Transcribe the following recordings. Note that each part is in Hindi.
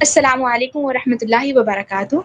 Assalamu alaikum wa rahmatullahi wa barakatuh.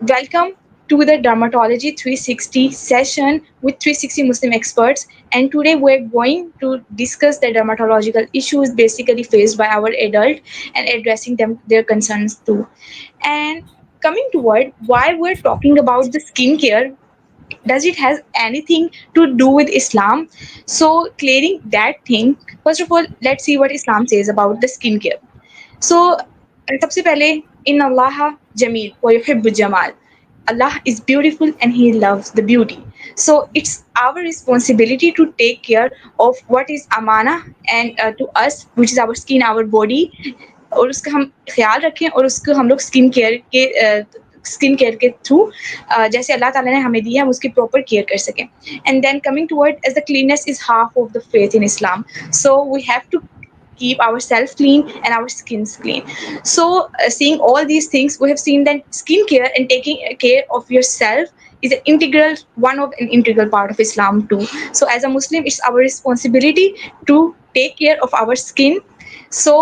Welcome to the Dermatology 360 session with 360 Muslim experts. And today we're going to discuss the dermatological issues basically faced by our adult and addressing them their concerns too. And coming toward why we're talking about the skincare, does it has anything to do with Islam? So clearing that thing, first of all, let's see what Islam says about the skincare. So सबसे पहले इन अल्लाह जमील व युहिब्बुल Jamal. Allah is beautiful and He loves the beauty. So it's our responsibility to take care of what is amana and to us, which is our skin, our body, और उसका हम ख्याल रखें और उसको हम लोग स्किन केयर के थ्रू जैसे अल्लाह ताला ने हमें दिया हम उसकी प्रॉपर केयर कर सकें. And then coming toward as the cleanliness is half of the faith in Islam. So we have to keep ourselves clean and our skins clean. So, seeing all these things, we have seen that skincare and taking care of yourself is an integral one of an integral part of Islam too. So, as a Muslim, it's our responsibility to take care of our skin. So,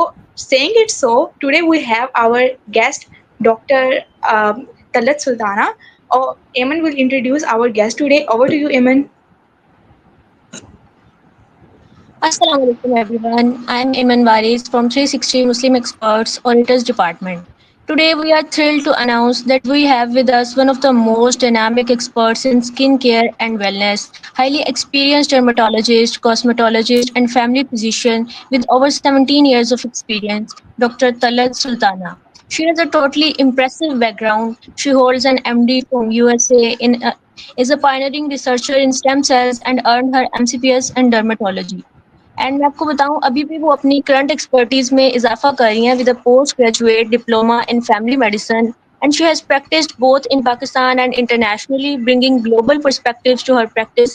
saying it so, today we have our guest, Dr. Talat Sultana. Or Eman will introduce our guest today. Over to you, Eman. Assalamu alaikum everyone. I am Iman Waris from 360 Muslim Experts Auditors Department. Today we are thrilled to announce that we have with us one of the most dynamic experts in skincare and wellness, highly experienced dermatologist, cosmetologist and family physician with over 17 years of experience, Dr. Talat Sultana. She has a totally impressive background. She holds an MD from USA is a pioneering researcher in stem cells and earned her MCPS in dermatology. And मैं आपको बताऊं अभी भी वो अपनी करंट एक्सपर्टीज में इजाफा कर रही हैं with a post graduate diploma in family medicine and she has practiced both in Pakistan and internationally, bringing global perspectives to her practice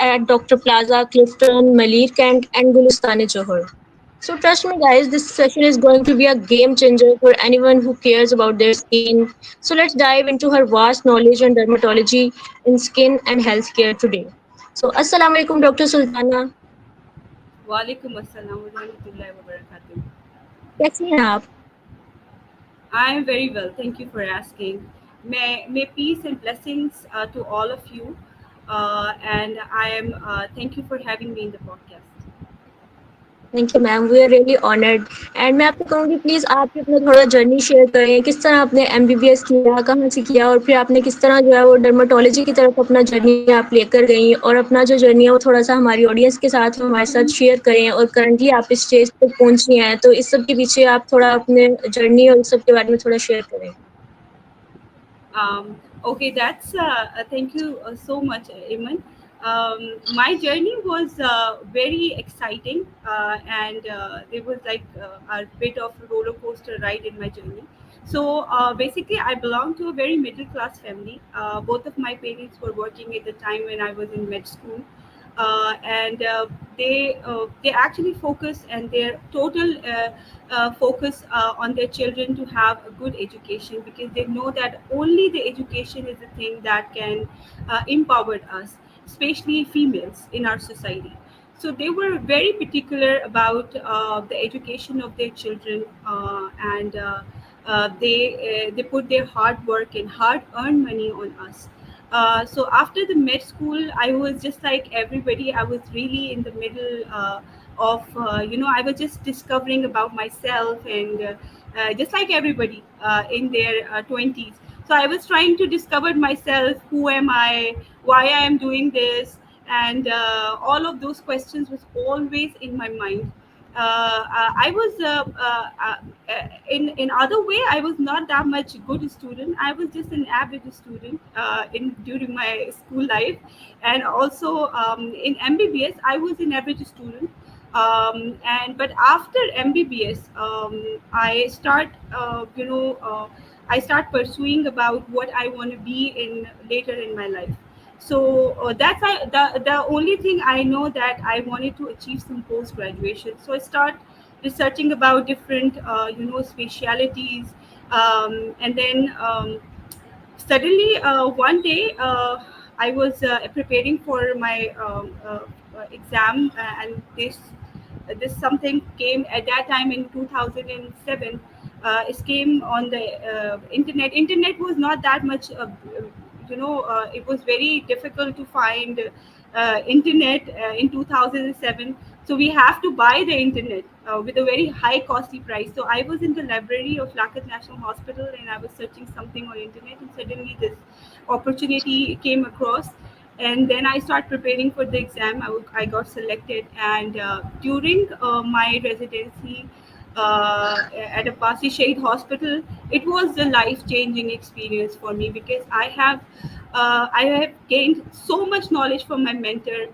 at Dr. Plaza, Clifton, Malir Kent, and Gulistan Johar. So trust me, guys, this session is going to be a game changer for anyone who cares about their skin. So let's dive into her vast knowledge on dermatology in skin and healthcare today. So, Assalamu alaikum, Dr. Sultana. Walaikum assalam wa rahmatullahi wa barakatuh. कैसी हैं आप? I am very well. Thank you for asking. May peace and blessings to all of you. And I am. Thank you for having me in the podcast. Thank you ma'am, we are really honoured. And मैं आपको कहूँगी प्लीज़ आप भी अपना थोड़ा जर्नी शेयर करें, किस तरह आपने एमबीबीएस किया, कहाँ से किया और फिर आपने किस तरह जो है वो डर्माटोलॉजी की तरफ अपना जर्नी आप लेकर गई और अपना जो जर्नी है वो थोड़ा सा हमारी ऑडियंस के साथ हमारे साथ शेयर करें और करंटली आप इस स्टेज तक पहुँची हैं तो इस सब के पीछे आप थोड़ा अपने जर्नी और इस सब के बारे में थोड़ा शेयर करें. Okay, that's thank you so much, Iman. My journey was very exciting, and there was like a bit of a roller coaster ride in my journey. So basically, I belong to a very middle class family. Both of my parents were working at the time when I was in med school, and they actually focus and their total focus on their children to have a good education because they know that only the education is the thing that can empower us, especially females in our society. So they were very particular about the education of their children, and they put their hard work and hard earned money on us. So after the med school, I was just like everybody. I was really in the middle of, I was just discovering about myself and just like everybody in their 20s. So I was trying to discover myself, who am I, why I am doing this, and all of those questions was always in my mind. I was in other way. I was not that much good student. I was just an average student in during my school life, and also in MBBS I was an average student. And but after MBBS, I start pursuing about what I want to be in later in my life. So the only thing I know that I wanted to achieve some post graduation. So I start researching about different specialities, and then suddenly one day I was preparing for my exam, and this something came at that time in 2007. It came on the internet was not that much it was very difficult to find internet in 2007. So we have to buy the internet with a very high costly price. So I was in the library of Lakat National Hospital, and I was searching something on internet, and suddenly this opportunity came across. And then I started preparing for the exam. I got selected, and during my residency at Abbasi Shahid Hospital, it was a life-changing experience for me, because I have gained so much knowledge from my mentor,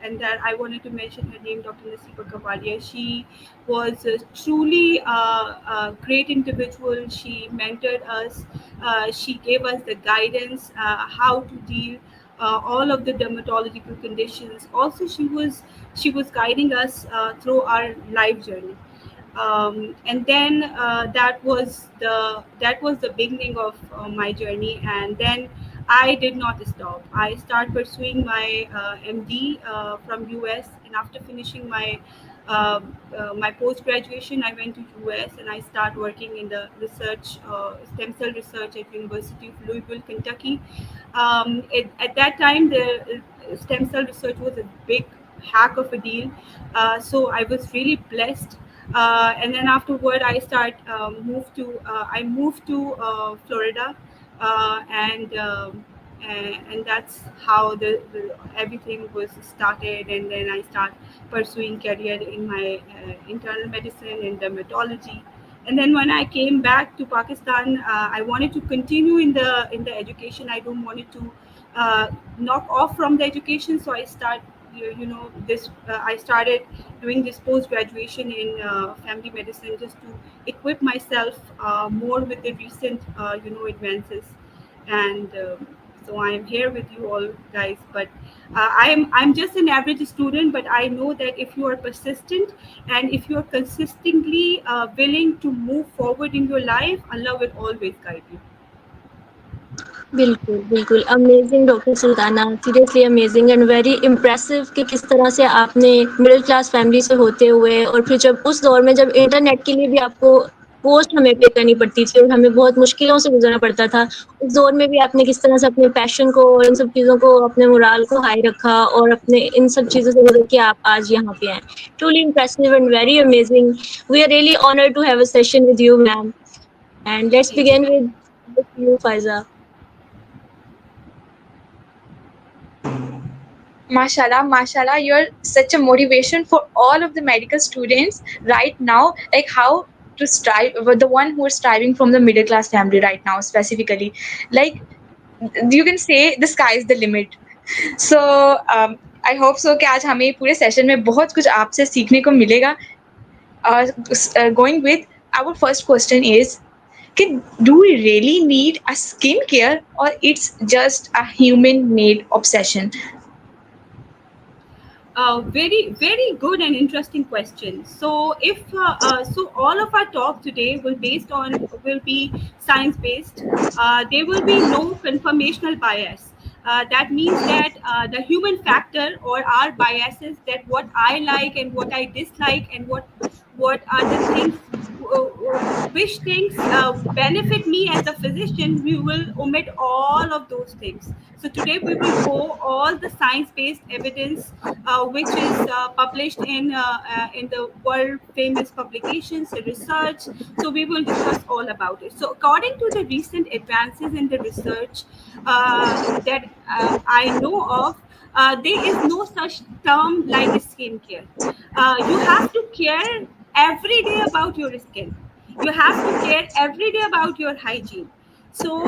and that I wanted to mention her name, Dr. Nasiba Kapadia. She was truly a great individual. She mentored us. She gave us the guidance how to deal all of the dermatological conditions. Also, she was guiding us through our life journey. And then that was the beginning of my journey. And then I did not stop. I started pursuing my MD from US, and after finishing my post graduation, I went to US, and I started working in the research, stem cell research at University of Louisville, Kentucky. At that time, the stem cell research was a big hack of a deal. So I was really blessed. And then afterward, I moved to Florida, and that's how the everything was started. And then I started pursuing career in my internal medicine and dermatology. And then when I came back to Pakistan, I wanted to continue in the education. I don't wanted to knock off from the education, so I start you know this I started doing this post graduation in family medicine, just to equip myself more with the recent advances. And so I am here with you all, guys. But I'm just an average student, but I know that if you are persistent, and if you are consistently willing to move forward in your life, Allah will always guide you. बिल्कुल, बिल्कुल amazing doctor Sultana, seriously amazing and very impressive कि किस तरह से आपने मिडल क्लास फैमिली से होते हुए और फिर जब उस दौर में जब इंटरनेट के लिए भी आपको कॉस्ट हमें पे करनी पड़ती थी और हमें बहुत मुश्किलों से गुज़रना पड़ता था, उस दौर में भी आपने किस तरह से अपने पैशन को और इन सब चीज़ों को, अपने मोराल को हाई रखा और अपने इन सब चीज़ों से गुज़र के आप आज यहाँ पे हैं। Truly impressive and very amazing. We are really honoured to have a session with you ma'am and let's Thank you, begin guys. With you Faiza. Mashallah, mashallah, you're such a motivation for all of the medical students right now. Like how to strive, with the one who are striving from the middle class family right now, specifically. Like you can say the sky is the limit. So I hope so कि आज हमें पूरे सेशन में बहुत कुछ आपसे सीखने को मिलेगा. Going with our first question is, do we really need a skincare, or it's just a human made obsession? Very, very good and interesting question. So, if so, all of our talk today will be science based. There will be no confirmational bias. That means that the human factor or our biases, that what I like and what I dislike, and what are the things, which things benefit me as a physician, we will omit all of those things. So today we will go all the science-based evidence which is published in the world famous publications, research. So we will discuss all about it. So according to the recent advances in the research that I know of, there is no such term like skincare. You have to care every day about your skin. You have to care every day about your hygiene. So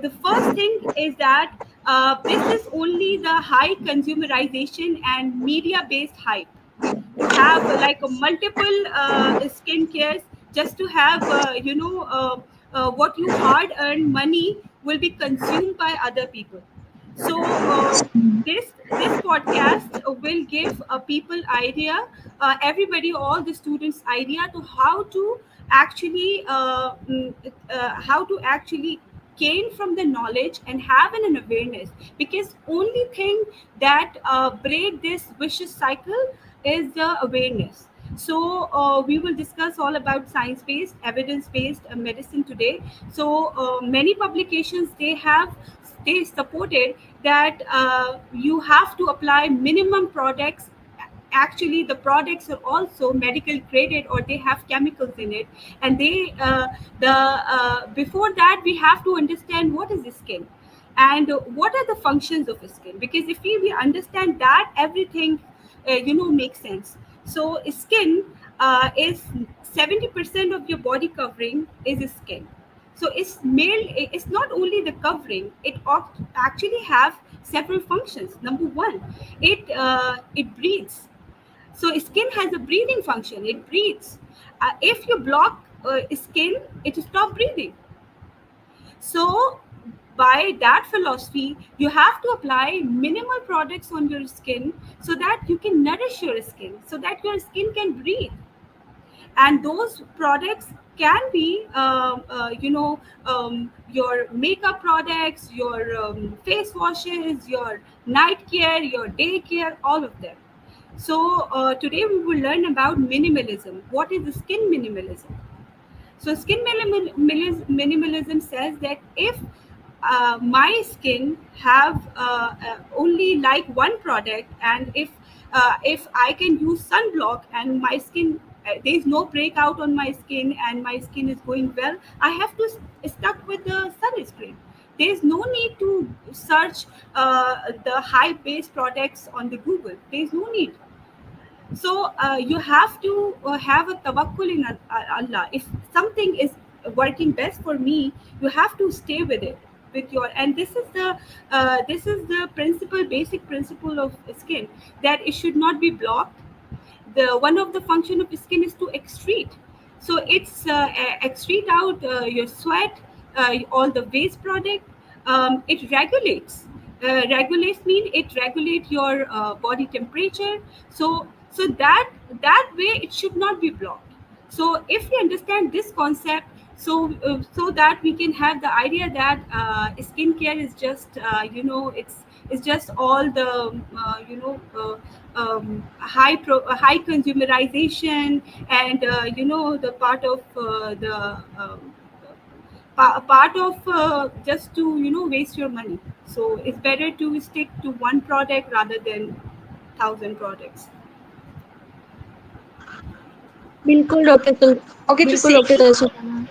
the first thing is that this is only the high consumerization and media based hype to have like a multiple skin cares, just to have what you hard earned money will be consumed by other people. So this podcast will give people idea, everybody, all the students idea to how to actually how to actually gain from the knowledge and have an awareness, because only thing that break this vicious cycle is the awareness. So we will discuss all about science-based, evidence-based medicine today. So many publications, they supported that you have to apply minimum products. Actually, the products are also medical graded, or they have chemicals in it, and they the before that we have to understand what is the skin and what are the functions of the skin, because if we understand that, everything makes sense. So skin is 70% of your body covering is skin. So it's not only the covering, it actually have several functions. Number one, it breathes. So skin has a breathing function, it breathes. If you block skin, it stop breathing. So by that philosophy, you have to apply minimal products on your skin so that you can nourish your skin, so that your skin can breathe. And those products can be your makeup products, your face washes, your night care, your day care, all of them. So today we will learn about minimalism. What is the skin minimalism? So skin minimalism says that if my skin have only like one product, and if I can use sunblock and my skin, there is no breakout on my skin and my skin is going well, I have to stuck with the sunscreen. There is no need to search the high base products on the Google. There is no need. So you have to have a tawakkul in Allah. If something is working best for me, you have to stay with it. With your, and this is the principle, basic principle of skin, that it should not be blocked. The one of the function of skin is to excrete. So it's excrete out your sweat, all the waste product. It regulates. Regulates mean it regulate your body temperature. So that way it should not be blocked. So if we understand this concept, so that we can have the idea that skincare is just it's just all the high consumerization, and the part of part of just to waste your money. So it's better to stick to one product rather than thousand products. बिल्कुल डॉक्टर Okay, to बिल्कुल say डॉक्टर सुल्ताना,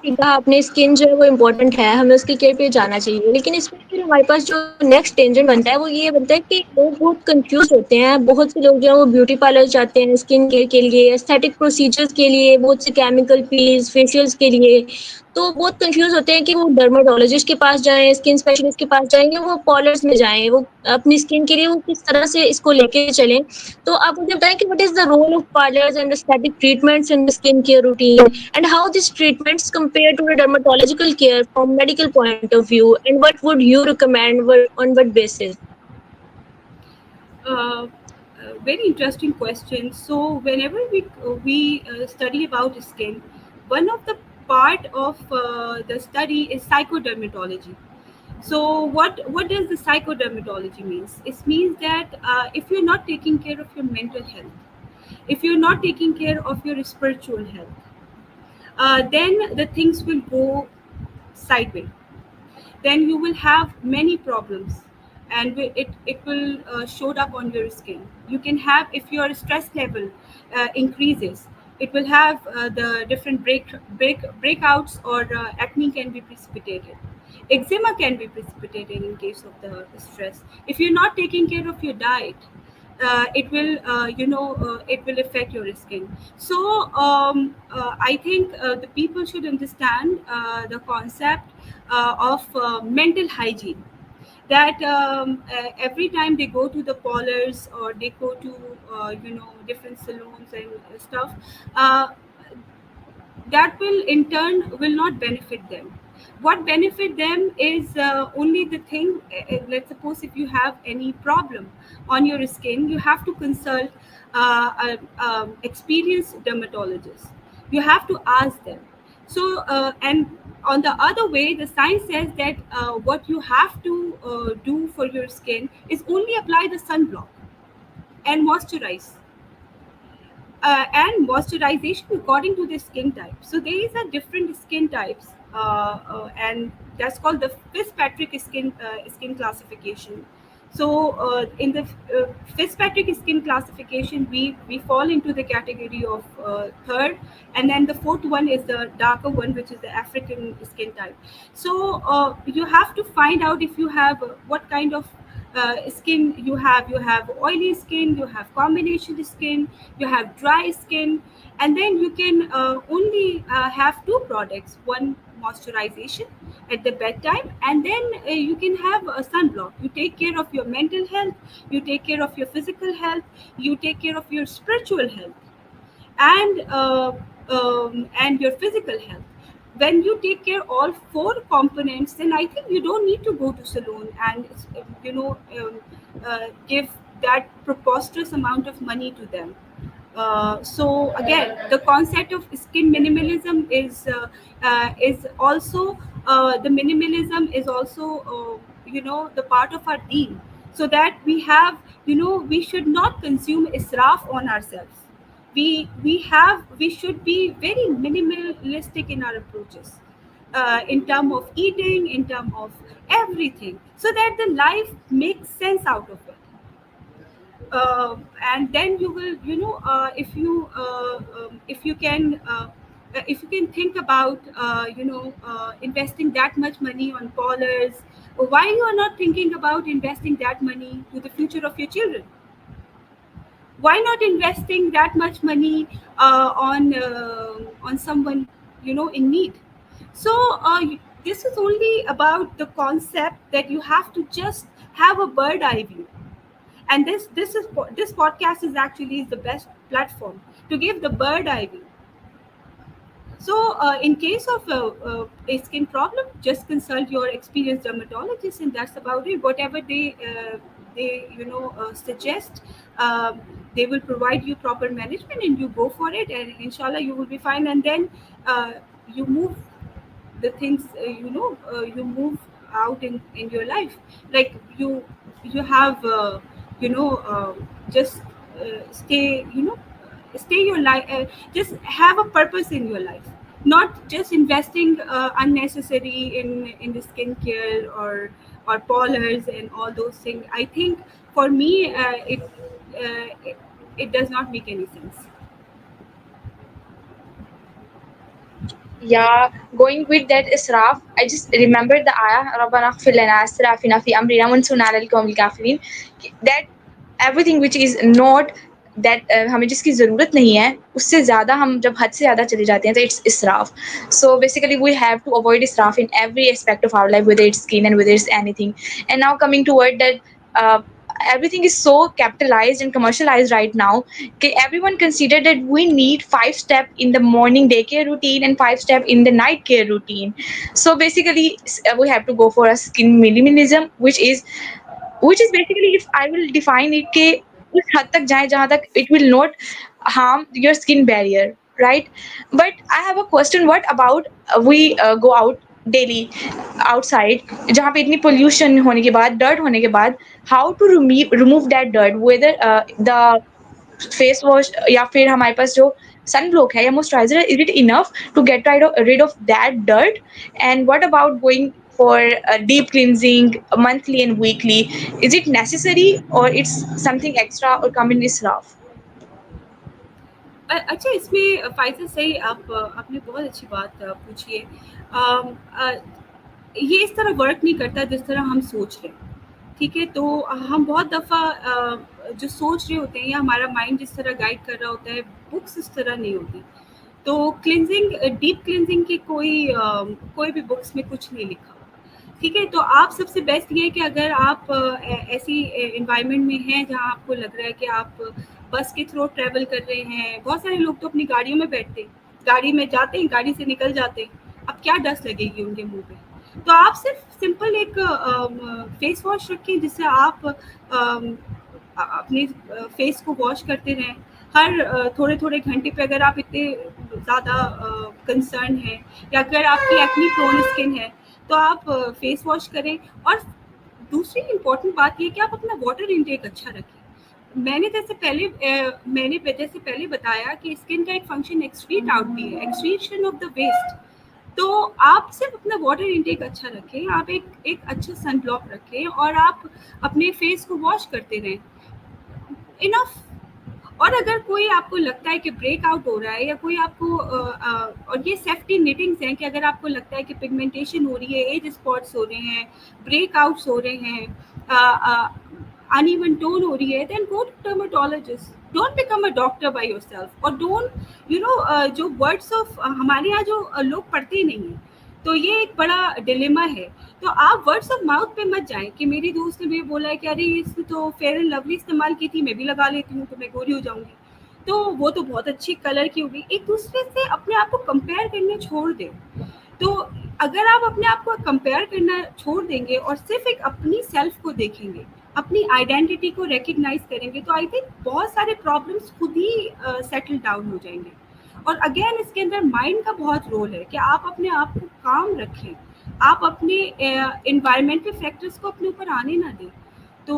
ठीक कहा आपने। स्किन जो है वो इम्पोर्टेंट है, हमें उसकी केयर पे जाना चाहिए, लेकिन इसमें फिर हमारे पास जो नेक्स्ट टेंशन बनता है वो ये बनता है कि लोग बहुत कंफ्यूज होते हैं। बहुत से लोग जो है वो ब्यूटी पार्लर जाते हैं स्किन केयर के लिए, एस्थेटिक प्रोसीजर्स के लिए, बहुत से केमिकल पील्स, फेशियल्स के लिए। तो बहुत कंफ्यूज होते हैं कि वो डर्माटोलॉजिस्ट के पास जाएँ, स्किन स्पेशलिस्ट के पास जाएँ या वो पार्लर्स में जाएँ। वो अपनी स्किन के लिए वो किस तरह से इसको लेके चलें। तो आप मुझे बताएँ कि what is the role of parlours and aesthetic treatments in the skin care routine? And how these treatments compare to the dermatological care from medical point of view, and what would you recommend, on what basis? uh, Very interesting question. So whenever we study about skin, one of the part of the study is psychodermatology. So what does the psychodermatology means? It means that if you're not taking care of your mental health, if you're not taking care of your spiritual health, then the things will go sideways. Then you will have many problems, and it will show up on your skin. You can have, if your stress level increases, it will have the different breakouts, or acne can be precipitated. Eczema can be precipitated in case of the stress. If you're not taking care of your diet, it will it will affect your skin. So I think the people should understand the concept of mental hygiene, that every time they go to the parlors or they go to different saloons and stuff, that will in turn will not benefit them. What benefit them is only the thing. Let's suppose if you have any problem on your skin, you have to consult an experienced dermatologist. You have to ask them. So and on the other way, the science says that what you have to do for your skin is only apply the sunblock and moisturize, and moisturization according to the skin type. So there is a different skin types, and that's called the Fitzpatrick skin classification. So in the Fitzpatrick skin classification, we fall into the category of third, and then the fourth one is the darker one, which is the African skin type. So you have to find out if you have what kind of skin you have. You have oily skin, you have combination skin, you have dry skin, and then you can only have two products: one moisturization at the bedtime, and then you can have a sunblock. You take care of your mental health, you take care of your physical health, you take care of your spiritual health, and your physical health. When you take care all four components, then I think you don't need to go to salon and give that preposterous amount of money to them. So again, the concept of skin minimalism is also the minimalism is also the part of our deen, so that we have, we should not consume israf on ourselves. We should be very minimalistic in our approaches, in terms of eating, in terms of everything, so that the life makes sense out of it. And then you will, if you can if you can think about investing that much money on collars, why you are not thinking about investing that money to the future of your children? Why not investing that much money on someone in need? So this is only about the concept that you have to just have a bird eye view, and this podcast is actually the best platform to give the bird eye view. So in case of a skin problem, just consult your experienced dermatologist, and that's about it. Whatever they suggest, they will provide you proper management, and you go for it, and inshallah you will be fine. And then you move the things, you move out in your life, like you have just stay, stay your life, just have a purpose in your life, not just investing unnecessary in the skincare or parlors and all those things. I think for me it does not make any sense. Yeah, going with that israf, I just remembered the ayah, Rabbana ighfir lana israfina fi amrina wansuna alal qawmil kafirin, that everything which is not that हमें जिसकी ज़रूरत नहीं है उससे ज़्यादा हम जब हद से ज़्यादा चले जाते हैं तो it's israf. So basically we have to avoid israf in every aspect of our life, whether it's skin and whether it's anything. And now coming toward that, uh, everything is so capitalized and commercialized right now. Okay, everyone consider that we need 5 step in the morning daycare routine and 5 step in the night care routine. So basically we have to go for a skin minimalism, which is basically, if I will define it, के उस हद तक जाए जहाँ तक it will not harm your skin barrier, right? But I have a question. What about we go out daily outside, जहाँ पे इतनी pollution होने के बाद, dirt होने के बाद, how to remove that dirt, whether the face wash या फिर हमारे पास जो sunblock है या moisturizer है, is it enough to get rid of that dirt? And what about going for deep cleansing monthly and weekly? Is it necessary or it's something extra or come in israf? अच्छा, इसमें फायजा सही, आपने बहुत अच्छी बात पूछी है। ये इस तरह वर्क नहीं करता जिस तरह हम सोच रहे हैं, ठीक है? तो हम बहुत दफ़ा जो सोच रहे होते हैं या हमारा माइंड जिस तरह गाइड कर रहा होता है, बुक्स इस तरह नहीं होती। तो क्लिनजिंग, डीप क्लिनजिंग की कोई भी बुक्स में कुछ नहीं लिखा, ठीक है? तो आप सबसे बेस्ट ये है कि अगर आप ऐसी एनवायरनमेंट में हैं जहाँ आपको लग रहा है कि आप बस के थ्रू ट्रैवल कर रहे हैं, बहुत सारे लोग तो अपनी गाड़ियों में बैठते हैं, गाड़ी में जाते हैं, गाड़ी से निकल जाते हैं, अब क्या डस्ट लगेगी उनके मुंह पे। तो आप सिर्फ सिंपल एक फेस वॉश रखें जिससे आप अपने फेस को वॉश करते रहें हर थोड़े थोड़े घंटे पे। अगर आप इतने ज़्यादा कंसर्न हैं या अगर आपकी एक्नी प्रोन स्किन है तो आप फेस वॉश करें। और दूसरी इम्पोर्टेंट बात ये कि आप अपना वाटर इंटेक अच्छा रखें। मैंने जैसे पहले बताया कि स्किन का एक फंक्शन एक्सक्रीट आउट भी है, एक्सक्रीशन ऑफ द वेस्ट। तो आप सिर्फ अपना वाटर इंटेक अच्छा रखें, आप एक अच्छा सन ब्लॉक रखें और आप अपने फेस को वॉश करते रहें, इनफ। और अगर कोई आपको लगता है कि ब्रेकआउट हो रहा है या कोई आपको और ये सेफ्टी निटिंग्स हैं कि अगर आपको लगता है कि पिगमेंटेशन हो रही है, एज स्पॉट्स हो रहे हैं, ब्रेकआउट्स हो रहे हैं, अनइवन टोन हो रही है, then go to dermatologist. Don't become a doctor by yourself और डोंट जो वर्ड्स ऑफ हमारे यहाँ जो लोग पढ़ते ही नहीं है, तो ये एक बड़ा डिलेमा है। तो आप वर्ड्स ऑफ माउथ पे मत जाएं कि मेरी दोस्त ने मुझे बोला है कि अरे इसने तो फेयर एंड लवली इस्तेमाल की थी, मैं भी लगा लेती हूँ तो मैं गोरी हो जाऊंगी, तो वो तो बहुत अच्छी कलर की होगी। एक दूसरे से अपने आप को कंपेयर करने छोड़ दें। तो अगर आप अपने आप को कंपेयर करना छोड़ देंगे और सिर्फ एक अपनी सेल्फ को देखेंगे, अपनी आइडेंटिटी को रिकग्नाइज करेंगे, तो आई थिंक बहुत सारे प्रॉब्लम्स खुद ही सेटल डाउन हो जाएंगे। और अगेन इसके अंदर माइंड का बहुत रोल है कि आप अपने आप को काम रखें, आप अपने एनवायरमेंटल फैक्टर्स को अपने ऊपर आने ना दें। तो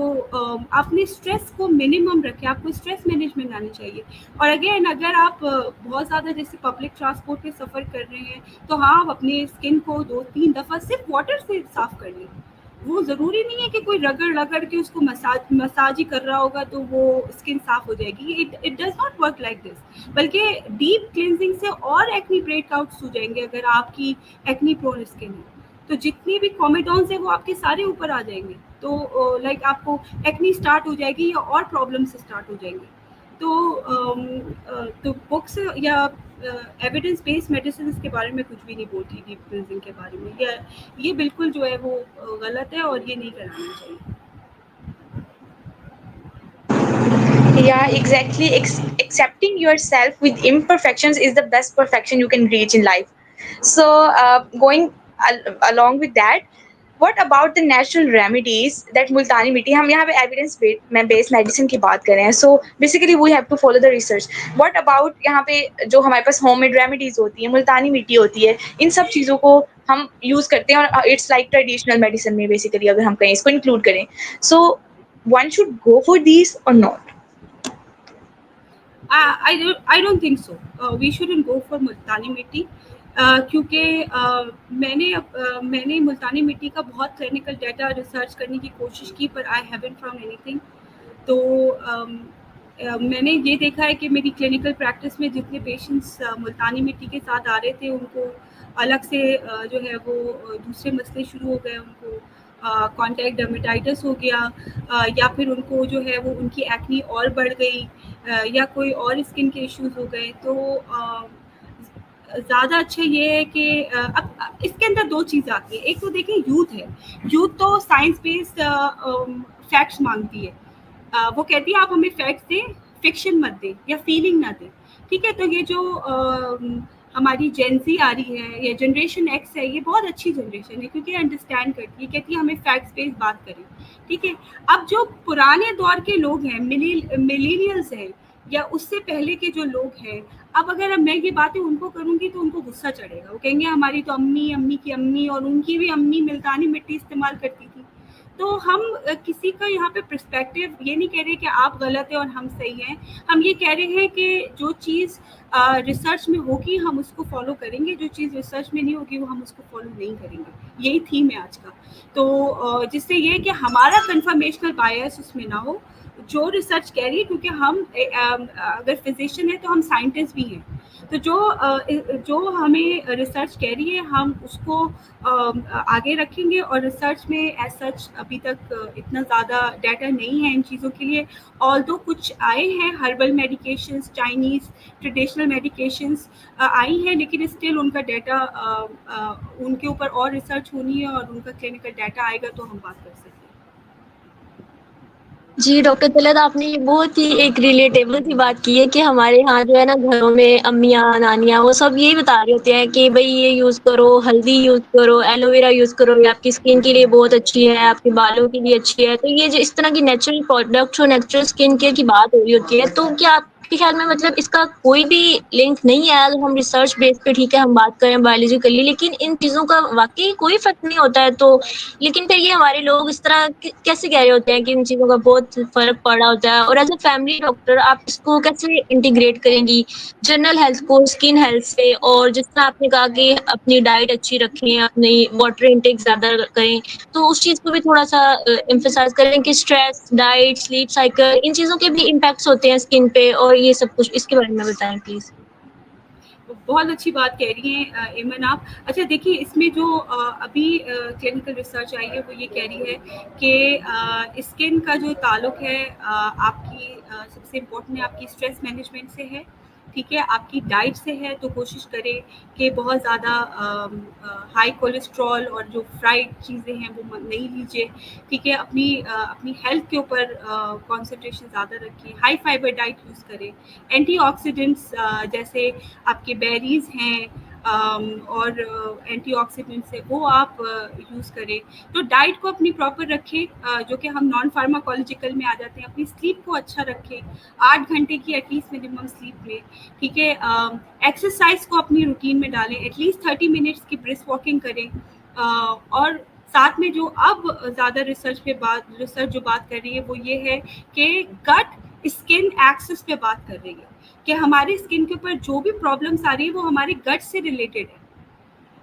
अपने स्ट्रेस को मिनिमम रखें, आपको स्ट्रेस मैनेजमेंट आनी चाहिए। और अगेन अगर आप बहुत ज़्यादा जैसे पब्लिक ट्रांसपोर्ट पे सफ़र कर रहे हैं तो हाँ, आप अपने स्किन को 2-3 दफ़ा सिर्फ वाटर से साफ़ कर लें। वो ज़रूरी नहीं है कि कोई रगड़ के उसको मसाज ही कर रहा होगा तो वो स्किन साफ़ हो जाएगी। It does not work like this. बल्कि डीप क्लिनजिंग से और एक्नी ब्रेकआउट्स हो जाएंगे अगर आपकी एक्नी प्रोन स्किन है। तो जितनी भी कॉमेडॉन्स है वो आपके सारे ऊपर आ जाएंगे। तो लाइक आपको एक्नी स्टार्ट हो जाएगी या और प्रॉब्लम से स्टार्ट हो जाएंगे। तो बुक्स या एविडेंस बेस्ड मेडिसिन के बारे में कुछ भी नहीं बोलती डीप क्लींजिंग के बारे में। ये बिल्कुल जो है वो गलत है और ये नहीं कराना चाहिए। Yeah, exactly. Accepting yourself with imperfections is the best perfection you can reach in life. So, going along with that, what about the natural remedies that multani mitti? हम यहाँ पे evidence based medicine की बात कर रहे हैं. So basically we have to follow the research. What about यहाँ पे जो हमारे पास homemade remedies होती है, मुल्तानी मिट्टी होती है, इन सब चीज़ों को हम use करते हैं और it's like traditional medicine में basically अगर हम कहीं इसको include करें. So one should go for these or not? I don't think so. We shouldn't go for मुल्तानी मिट्टी क्योंकि मैंने मुल्तानी मिट्टी का बहुत क्लिनिकल डाटा रिसर्च करने की कोशिश की पर आई हैवंट फाउंड एनीथिंग। तो मैंने ये देखा है कि मेरी क्लिनिकल प्रैक्टिस में जितने पेशेंट्स मुल्तानी मिट्टी के साथ आ रहे थे उनको अलग से जो है वो दूसरे मसले शुरू हो गए। उनको कॉन्टैक्ट डर्मेटाइटिस हो गया या फिर उनको जो है वो उनकी एक्नी और बढ़ गई या कोई और स्किन के इश्यूज हो गए। तो ज़्यादा अच्छा ये है कि अब इसके अंदर दो चीज़ आती है। एक तो देखिए यूथ है, यूथ तो साइंस बेस्ड फैक्ट्स मांगती है। वो कहती है आप हमें फैक्ट्स दें, फिक्शन मत दें या फीलिंग ना दें। ठीक है, तो ये जो हमारी जेनजी आ रही है या जनरेशन एक्स है, ये बहुत अच्छी जनरेशन है क्योंकि अंडरस्टैंड करती है, कहती है हमें फैक्ट्स बेस्ड बात करें। ठीक है, अब जो पुराने दौर के लोग हैं, मिलेनियल्स हैं या उससे पहले के जो लोग हैं, अब अगर मैं ये बातें उनको करूंगी तो उनको गुस्सा चढ़ेगा। वो कहेंगे हमारी तो अम्मी की अम्मी और उनकी भी अम्मी मुल्तानी मिट्टी इस्तेमाल करती थी। तो हम किसी का यहाँ पे पर्सपेक्टिव ये नहीं कह रहे कि आप गलत है और हम सही हैं। हम ये कह रहे हैं कि जो चीज़ रिसर्च में होगी हम उसको फॉलो करेंगे, जो चीज़ रिसर्च में नहीं होगी वो हम उसको फॉलो नहीं करेंगे। यही थीम है आज का। तो जिससे ये कि हमारा कन्फर्मेशनल बायस उसमें ना हो, जो रिसर्च कह रही है, क्योंकि हम अगर फिजिशियन है तो हम साइंटिस्ट भी हैं। तो जो हमें रिसर्च कह रही है हम उसको आगे रखेंगे। और रिसर्च में एज सच अभी तक इतना ज़्यादा डाटा नहीं है इन चीज़ों के लिए। ऑल्दो कुछ आए हैं herbal medications, Chinese traditional medications आई हैं, लेकिन स्टिल उनका डाटा उनके ऊपर और रिसर्च होनी है और उनका क्लिनिकल डाटा आएगा तो हम बात कर सकते हैं। जी, डॉक्टर तलत आपने ये बहुत ही एक रिलेटेबल सी बात की है कि हमारे यहाँ जो है ना घरों में अम्मियाँ, नानियाँ वो सब यही बता रहे होते हैं कि भई ये यूज़ करो, हल्दी यूज़ करो, एलोवेरा यूज़ करो, ये आपकी स्किन के लिए बहुत अच्छी है, आपके बालों के लिए अच्छी है। तो ये जो इस तरह की नेचुरल प्रोडक्ट्स और नेचुरल स्किन केयर की बात हो रही होती है, तो क्या आपके ख्याल में मतलब इसका कोई भी लिंक नहीं है? अगर हम रिसर्च बेस पे ठीक है हम बात करें बायोलॉजिकली, लेकिन इन चीज़ों का वाक़ई कोई इफ़ेक्ट नहीं होता है तो लेकिन फिर ये हमारे लोग इस तरह कैसे कह रहे होते हैं कि इन चीज़ों का बहुत फ़र्क पड़ा होता है और एज़ अ फैमिली डॉक्टर आप इसको कैसे इंटीग्रेट करेंगी जनरल हेल्थ को स्किन हेल्थ से और जिस तरह आपने कहा कि अपनी डाइट अच्छी रखें, अपनी वाटर इनटेक ज़्यादा करें, तो उस चीज़ को भी थोड़ा-सा एम्फसाइज़ करें कि stress, diet, sleep cycle in चीज़ों के भी इम्पैक्ट्स होते हैं स्किन पे और ये सब कुछ इसके बारे में बताएँ प्लीज़? बहुत अच्छी बात कह रही हैं एमन आप। अच्छा देखिए इसमें जो अभी क्लिनिकल रिसर्च आई है वो ये कह रही है कि स्किन का जो ताल्लुक है आपकी सबसे इम्पोर्टेंट है आपकी स्ट्रेस मैनेजमेंट से है, ठीक है, आपकी डाइट से है। तो कोशिश करें कि बहुत ज़्यादा हाई कोलेस्ट्रॉल और जो फ्राइड चीज़ें हैं वो नहीं लीजिए, ठीक है। अपनी हेल्थ के ऊपर कंसंट्रेशन ज़्यादा रखें, हाई फाइबर डाइट यूज़ करें, एंटीऑक्सीडेंट्स जैसे आपके बेरीज हैं और एंटीऑक्सीडेंट्स है वो आप यूज़ करें। तो डाइट को अपनी प्रॉपर रखें, जो कि हम नॉन फार्माकोलॉजिकल में आ जाते हैं। अपनी स्लीप को अच्छा रखें, 8 घंटे की एटलीस्ट मिनिमम स्लीप लें, ठीक है। एक्सरसाइज को अपनी रूटीन में डालें, एटलीस्ट 30 मिनट्स की ब्रिस्क वॉकिंग करें। और साथ में जो अब ज़्यादा रिसर्च जो बात कर रही है वो ये है कि गट स्किन एक्सिस पे बात कर रही है कि हमारी स्किन के ऊपर जो भी प्रॉब्लम्स आ रही है वो हमारे गट से रिलेटेड है।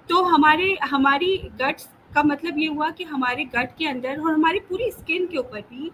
तो हमारी गट्स का मतलब ये हुआ कि हमारे गट के अंदर और हमारी पूरी स्किन के ऊपर भी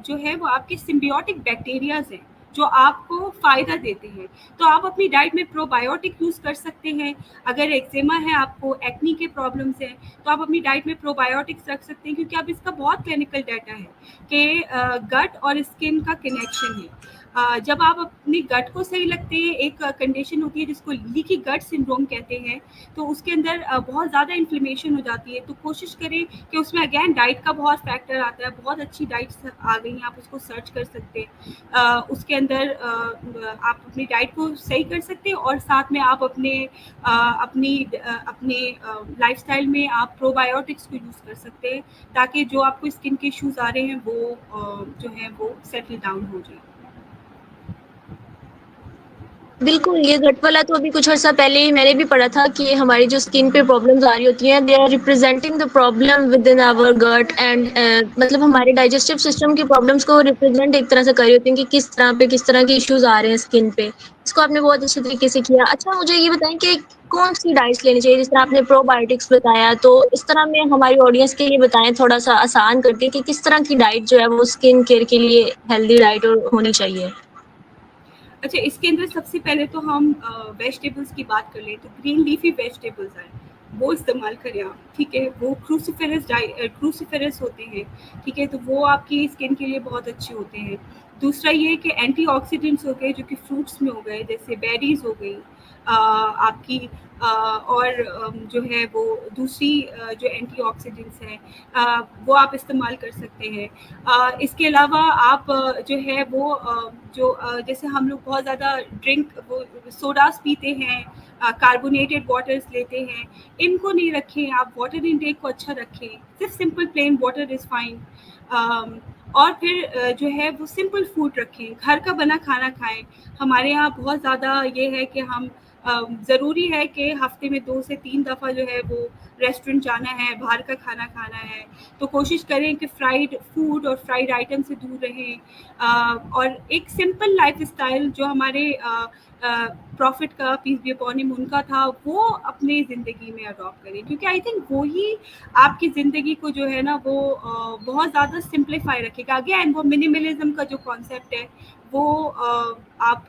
जो है वो आपके सिम्बियोटिक बैक्टीरियाज हैं जो आपको फ़ायदा देते हैं। तो आप अपनी डाइट में प्रोबायोटिक यूज़ कर सकते हैं। अगर एक्जेमा है, आपको एक्नी के प्रॉब्लम्स हैं, तो आप अपनी डाइट में प्रोबायोटिक्स रख सकते हैं, क्योंकि अब इसका बहुत क्लिनिकल डाटा है कि गट और स्किन का कनेक्शन है। जब आप अपने गट को सही लगते हैं, एक कंडीशन होती है जिसको लीकी गट सिंड्रोम कहते हैं, तो उसके अंदर बहुत ज़्यादा इन्फ्लेमेशन हो जाती है। तो कोशिश करें कि उसमें अगेन डाइट का बहुत फैक्टर आता है। बहुत अच्छी डाइट्स आ गई हैं, आप उसको सर्च कर सकते हैं। उसके अंदर आप अपनी डाइट को सही कर सकते हैं और साथ में आप अपने लाइफस्टाइल में आप प्रोबायोटिक्स को यूज़ कर सकते हैं, ताकि जो आपको स्किन के इश्यूज आ रहे हैं वो जो है वो सेटल डाउन हो जाए। बिल्कुल, ये गट वाला तो अभी कुछ अर्सा पहले ही मैंने भी पढ़ा था कि हमारी जो स्किन पे प्रॉब्लम्स आ रही होती हैं, they are representing the problem within our gut and मतलब हमारे डाइजेस्टिव सिस्टम की प्रॉब्लम्स को रिप्रेजेंट एक तरह से कर रही होती हैं कि किस तरह के इश्यूज़ आ रहे हैं स्किन पे। इसको आपने बहुत अच्छे तरीके से किया। अच्छा मुझे ये बताएँ कि कौन-सी डाइट्स लेनी चाहिए? जिस तरह आपने प्रोबायोटिक्स बताया, तो इस तरह में हमारी ऑडियंस के लिए बताएँ थोड़ा-सा आसान करके कि किस तरह की डाइट जो है वो स्किन केयर के लिए हेल्दी डाइट होनी चाहिए? अच्छा, इसके अंदर सबसे पहले तो हम वेजिटेबल्स की बात कर लें, तो ग्रीन लीफी वेजिटेबल्स हैं, वो इस्तेमाल करें आप, ठीक है। वो क्रूसिफेरस होते हैं, ठीक है, तो वो आपकी स्किन के लिए बहुत अच्छे होते हैं। दूसरा ये कि एंटीऑक्सीडेंट्स हो गए जो कि फ्रूट्स में हो गए, जैसे बेरीज हो गई आपकी, और जो है वो दूसरी जो एंटीऑक्सीडेंट्स हैं वो आप इस्तेमाल कर सकते हैं। इसके अलावा आप जो है वो जैसे हम लोग बहुत ज़्यादा वो सोडास पीते हैं, कार्बोनेटेड वाटर्स लेते हैं, इनको नहीं रखें। आप वाटर इनटेक को अच्छा रखें, सिर्फ simple plain water is fine. और फिर जो है वो सिंपल फूड रखें, घर का बना खाना खाएं। हमारे यहाँ बहुत ज़्यादा ये है कि हम ज़रूरी है कि हफ्ते में 2 से 3 दफ़ा जो है वो रेस्टोरेंट जाना है, बाहर का खाना खाना है। तो कोशिश करें कि फ्राइड फूड और फ्राइड आइटम से दूर रहें, और एक सिंपल लाइफस्टाइल जो हमारे प्रॉफिट का पीस बी अपॉन हिम उनका था, वो अपनी ज़िंदगी में अडॉप्ट करें, क्योंकि आई थिंक वो ही आपकी ज़िंदगी को जो है ना वो बहुत ज़्यादा सिंप्लीफाई रखेगा। अगेन वो मिनिमलिज्म का जो कॉन्सेप्ट है वो आप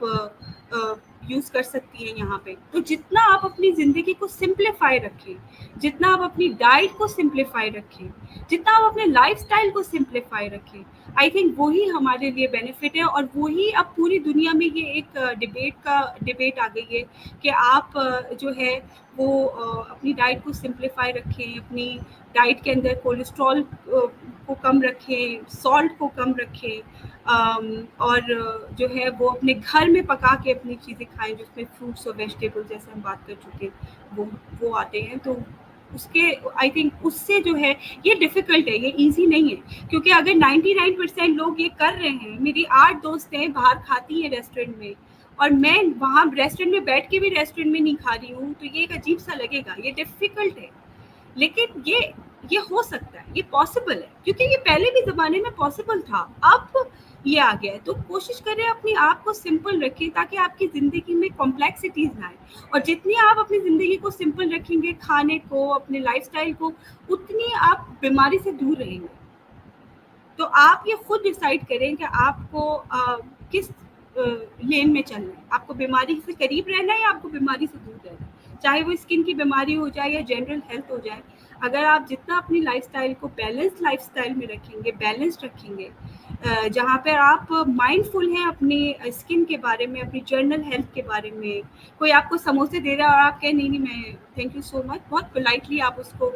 यूज़ कर सकती हैं यहाँ पे। तो जितना आप अपनी ज़िंदगी को सिंप्लीफाई रखें, जितना आप अपनी डाइट को सिंप्लीफाई रखें, जितना आप अपने लाइफस्टाइल को सिंप्लीफाई रखें, आई थिंक वही हमारे लिए बेनिफिट है। और वही अब पूरी दुनिया में ये एक डिबेट आ गई है कि आप जो है वो अपनी डाइट को सिंप्लीफाई रखें, अपनी डाइट के अंदर कोलेस्ट्रॉल को कम रखें, सॉल्ट को कम रखें, और जो है वो अपने घर में पका के अपनी चीज़ें खाएं जिसमें फ्रूट्स और वेजिटेबल्स, जैसे हम बात कर चुके, वो आते हैं। तो उसके आई थिंक उससे जो है ये डिफ़िकल्ट है, ये इजी नहीं है, क्योंकि अगर 99% लोग ये कर रहे हैं, मेरी 8 दोस्त हैं बाहर खाती हैं रेस्टोरेंट में, और मैं वहाँ रेस्टोरेंट में बैठ के भी रेस्टोरेंट में नहीं खा रही हूँ, तो ये एक अजीब सा लगेगा, ये डिफ़िकल्ट है। लेकिन ये हो सकता है, ये पॉसिबल है, क्योंकि ये पहले भी ज़माने में पॉसिबल था, अब ये आ गया है। तो कोशिश करें अपने आप को सिंपल रखें ताकि आपकी ज़िंदगी में कॉम्प्लेक्सिटीज़ ना आए, और जितनी आप अपनी ज़िंदगी को सिंपल रखेंगे, खाने को, अपने लाइफस्टाइल को, उतनी आप बीमारी से दूर रहेंगे। तो आप ये खुद डिसाइड करें कि आपको किस लेन में चलना है, आपको बीमारी से करीब रहना है या आपको बीमारी से दूर रहना है, चाहे वो स्किन की बीमारी हो जाए या जनरल हेल्थ हो जाए। अगर आप जितना अपनी लाइफस्टाइल को बैलेंस्ड लाइफस्टाइल में रखेंगे, बैलेंस्ड रखेंगे, जहाँ पर आप माइंडफुल हैं अपनी स्किन के बारे में, अपनी जर्नल हेल्थ के बारे में, कोई आपको समोसे दे रहा है और आप कहें नहीं मैं थैंक यू सो मच, बहुत पोलाइटली आप उसको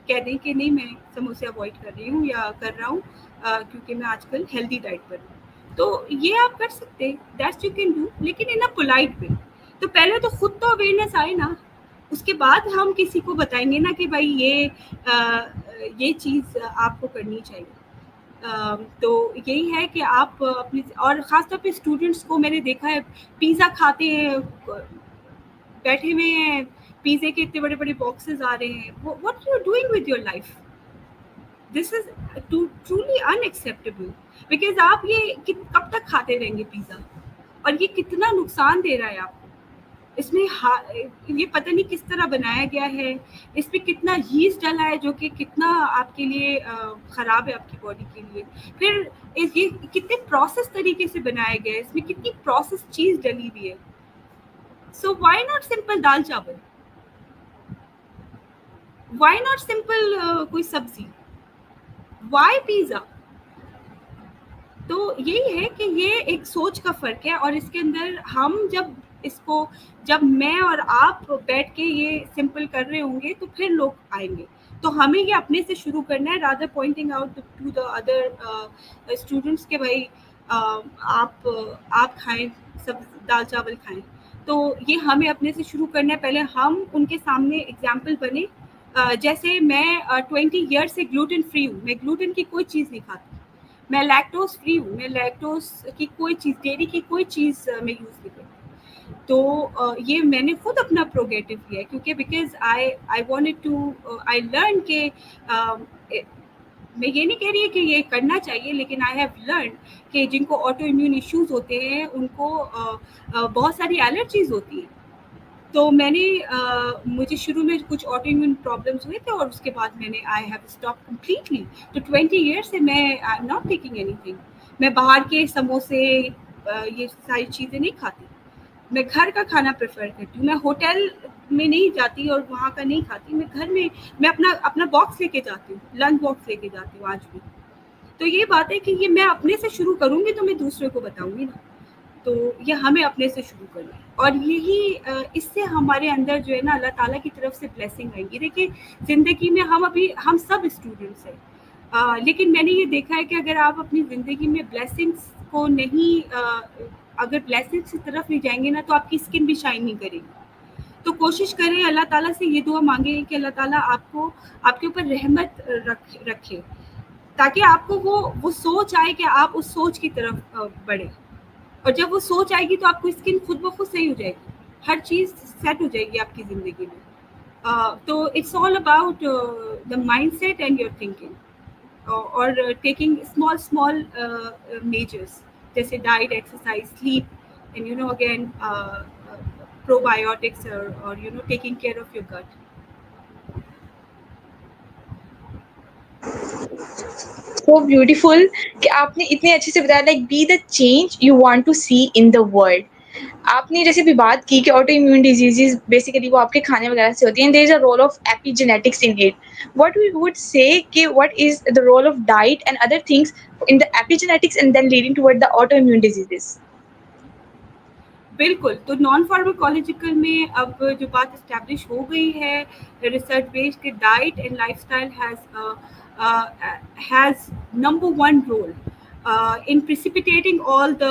कह दें कि नहीं मैं समोसे अवॉइड कर रही हूँ या कर रहा हूँ क्योंकि मैं आजकल हेल्दी डाइट पर हूँ, तो ये आप कर सकते हैं, दैट्स यू कैन डू, लेकिन इन अ पोलाइट वे। तो पहले तो खुद तो अवेयरनेस आए ना, उसके बाद हम किसी को बताएंगे ना कि भाई ये चीज़ आपको करनी चाहिए। तो यही है कि आप अपनी, और ख़ासतौर पे स्टूडेंट्स को मैंने देखा है पिज़्ज़ा खाते हैं, बैठे हुए हैं, पिज़्ज़े के इतने बड़े बड़े बॉक्सेस आ रहे हैं, what you are doing with your life? This is truly unacceptable, because आप ये कब तक खाते रहेंगे पिज़्ज़ा, और ये कितना नुकसान दे रहा है आपको। इसमें ये पता नहीं किस तरह बनाया गया है, इसमें कितना यीस्ट डला है जो कि कितना आपके लिए ख़राब है, आपकी बॉडी के लिए। फिर ये कितने प्रोसेस तरीके से बनाया गया है, इसमें कितनी प्रोसेस चीज़ डली हुई है। सो व्हाई नॉट सिंपल दाल चावल, व्हाई नॉट सिंपल कोई सब्जी, व्हाई पिज़्ज़ा? तो यही है कि ये एक सोच का फ़र्क है, और इसके अंदर हम जब मैं और आप बैठ के ये सिंपल कर रहे होंगे तो फिर लोग आएंगे। तो हमें ये अपने से शुरू करना है, rather pointing out to the other students के भाई आप खाएं, सब दाल चावल खाएं। तो ये हमें अपने से शुरू करना है, पहले हम उनके सामने एग्जाम्पल बने। जैसे मैं 20 ईयर से ग्लूटेन फ्री हूँ, मैं ग्लूटेन की कोई चीज़ नहीं खाती, मैं लैक्टोज फ्री हूँ, मैं लैक्टोज की कोई चीज़, डेयरी की कोई चीज़ मैं यूज़ नहीं करती। तो ये मैंने खुद अपना प्रोग्रेटिव किया है, क्योंकि because I wanted to I learn के मैं ये नहीं कह रही है कि ये करना चाहिए, लेकिन आई हैव लर्न कि जिनको ऑटो इम्यून इश्यूज होते हैं उनको बहुत सारी एलर्जीज होती हैं। तो मैंने मुझे शुरू में कुछ ऑटो इम्यून प्रॉब्लम्स हुए थे, और उसके बाद मैंने आई हैव स्टॉप कम्प्लीटली। तो 20 ईयर्स से मैं I am not taking anything, मैं बाहर के समोसे ये सारी चीज़ें नहीं खाती, मैं घर का खाना प्रेफर करती हूँ। मैं होटल में नहीं जाती और वहाँ का नहीं खाती, मैं घर में मैं अपना बॉक्स लेके जाती हूँ, लंच बॉक्स लेके जाती हूँ आज भी। तो ये बात है कि ये मैं अपने से शुरू करूँगी तो मैं दूसरे को बताऊँगी ना, तो ये हमें अपने से शुरू करना है। और यही इससे हमारे अंदर जो है ना अल्लाह ताला की तरफ से ब्लेसिंग आएंगी। देखिए ज़िंदगी में हम सब स्टूडेंट्स हैं, लेकिन मैंने ये देखा है कि अगर आप अपनी ज़िंदगी में ब्लेसिंग्स को नहीं अगर ब्लेसिंग्स की तरफ नहीं जाएंगे ना, तो आपकी स्किन भी शाइन नहीं करेगी। तो कोशिश करें, अल्लाह ताला से ये दुआ मांगे कि अल्लाह ताला आपको आपके ऊपर रहमत रखे, ताकि आपको वो सोच आए कि आप उस सोच की तरफ बढ़े। और जब वो सोच आएगी तो आपको स्किन खुद ब खुद सही हो जाएगी, हर चीज़ सेट हो जाएगी आपकी ज़िंदगी में। तो it's all about the mindset and your thinking, और टेकिंग स्मॉल मेजर्स, जैसे diet, exercise, sleep, and you know again probiotics, और you know taking care of your gut. So beautiful कि आपने इतने अच्छे से बताया, like be the change you want to see in the world. आपने जैसे भी बात की कि ऑटो इम्यून डिजीजेज बेसिकली वो आपके खाने वगैरह से होती हैं, there is a role of epigenetics in it. What we would say कि what is the role of diet and other things in the epigenetics and then leading toward the autoimmune diseases? बिल्कुल, तो नॉन फार्माकोलॉजिकल में अब जो बात एस्टैब्लिश हो गई है रिसर्च बेस्ड कि diet and lifestyle has number one role in precipitating all the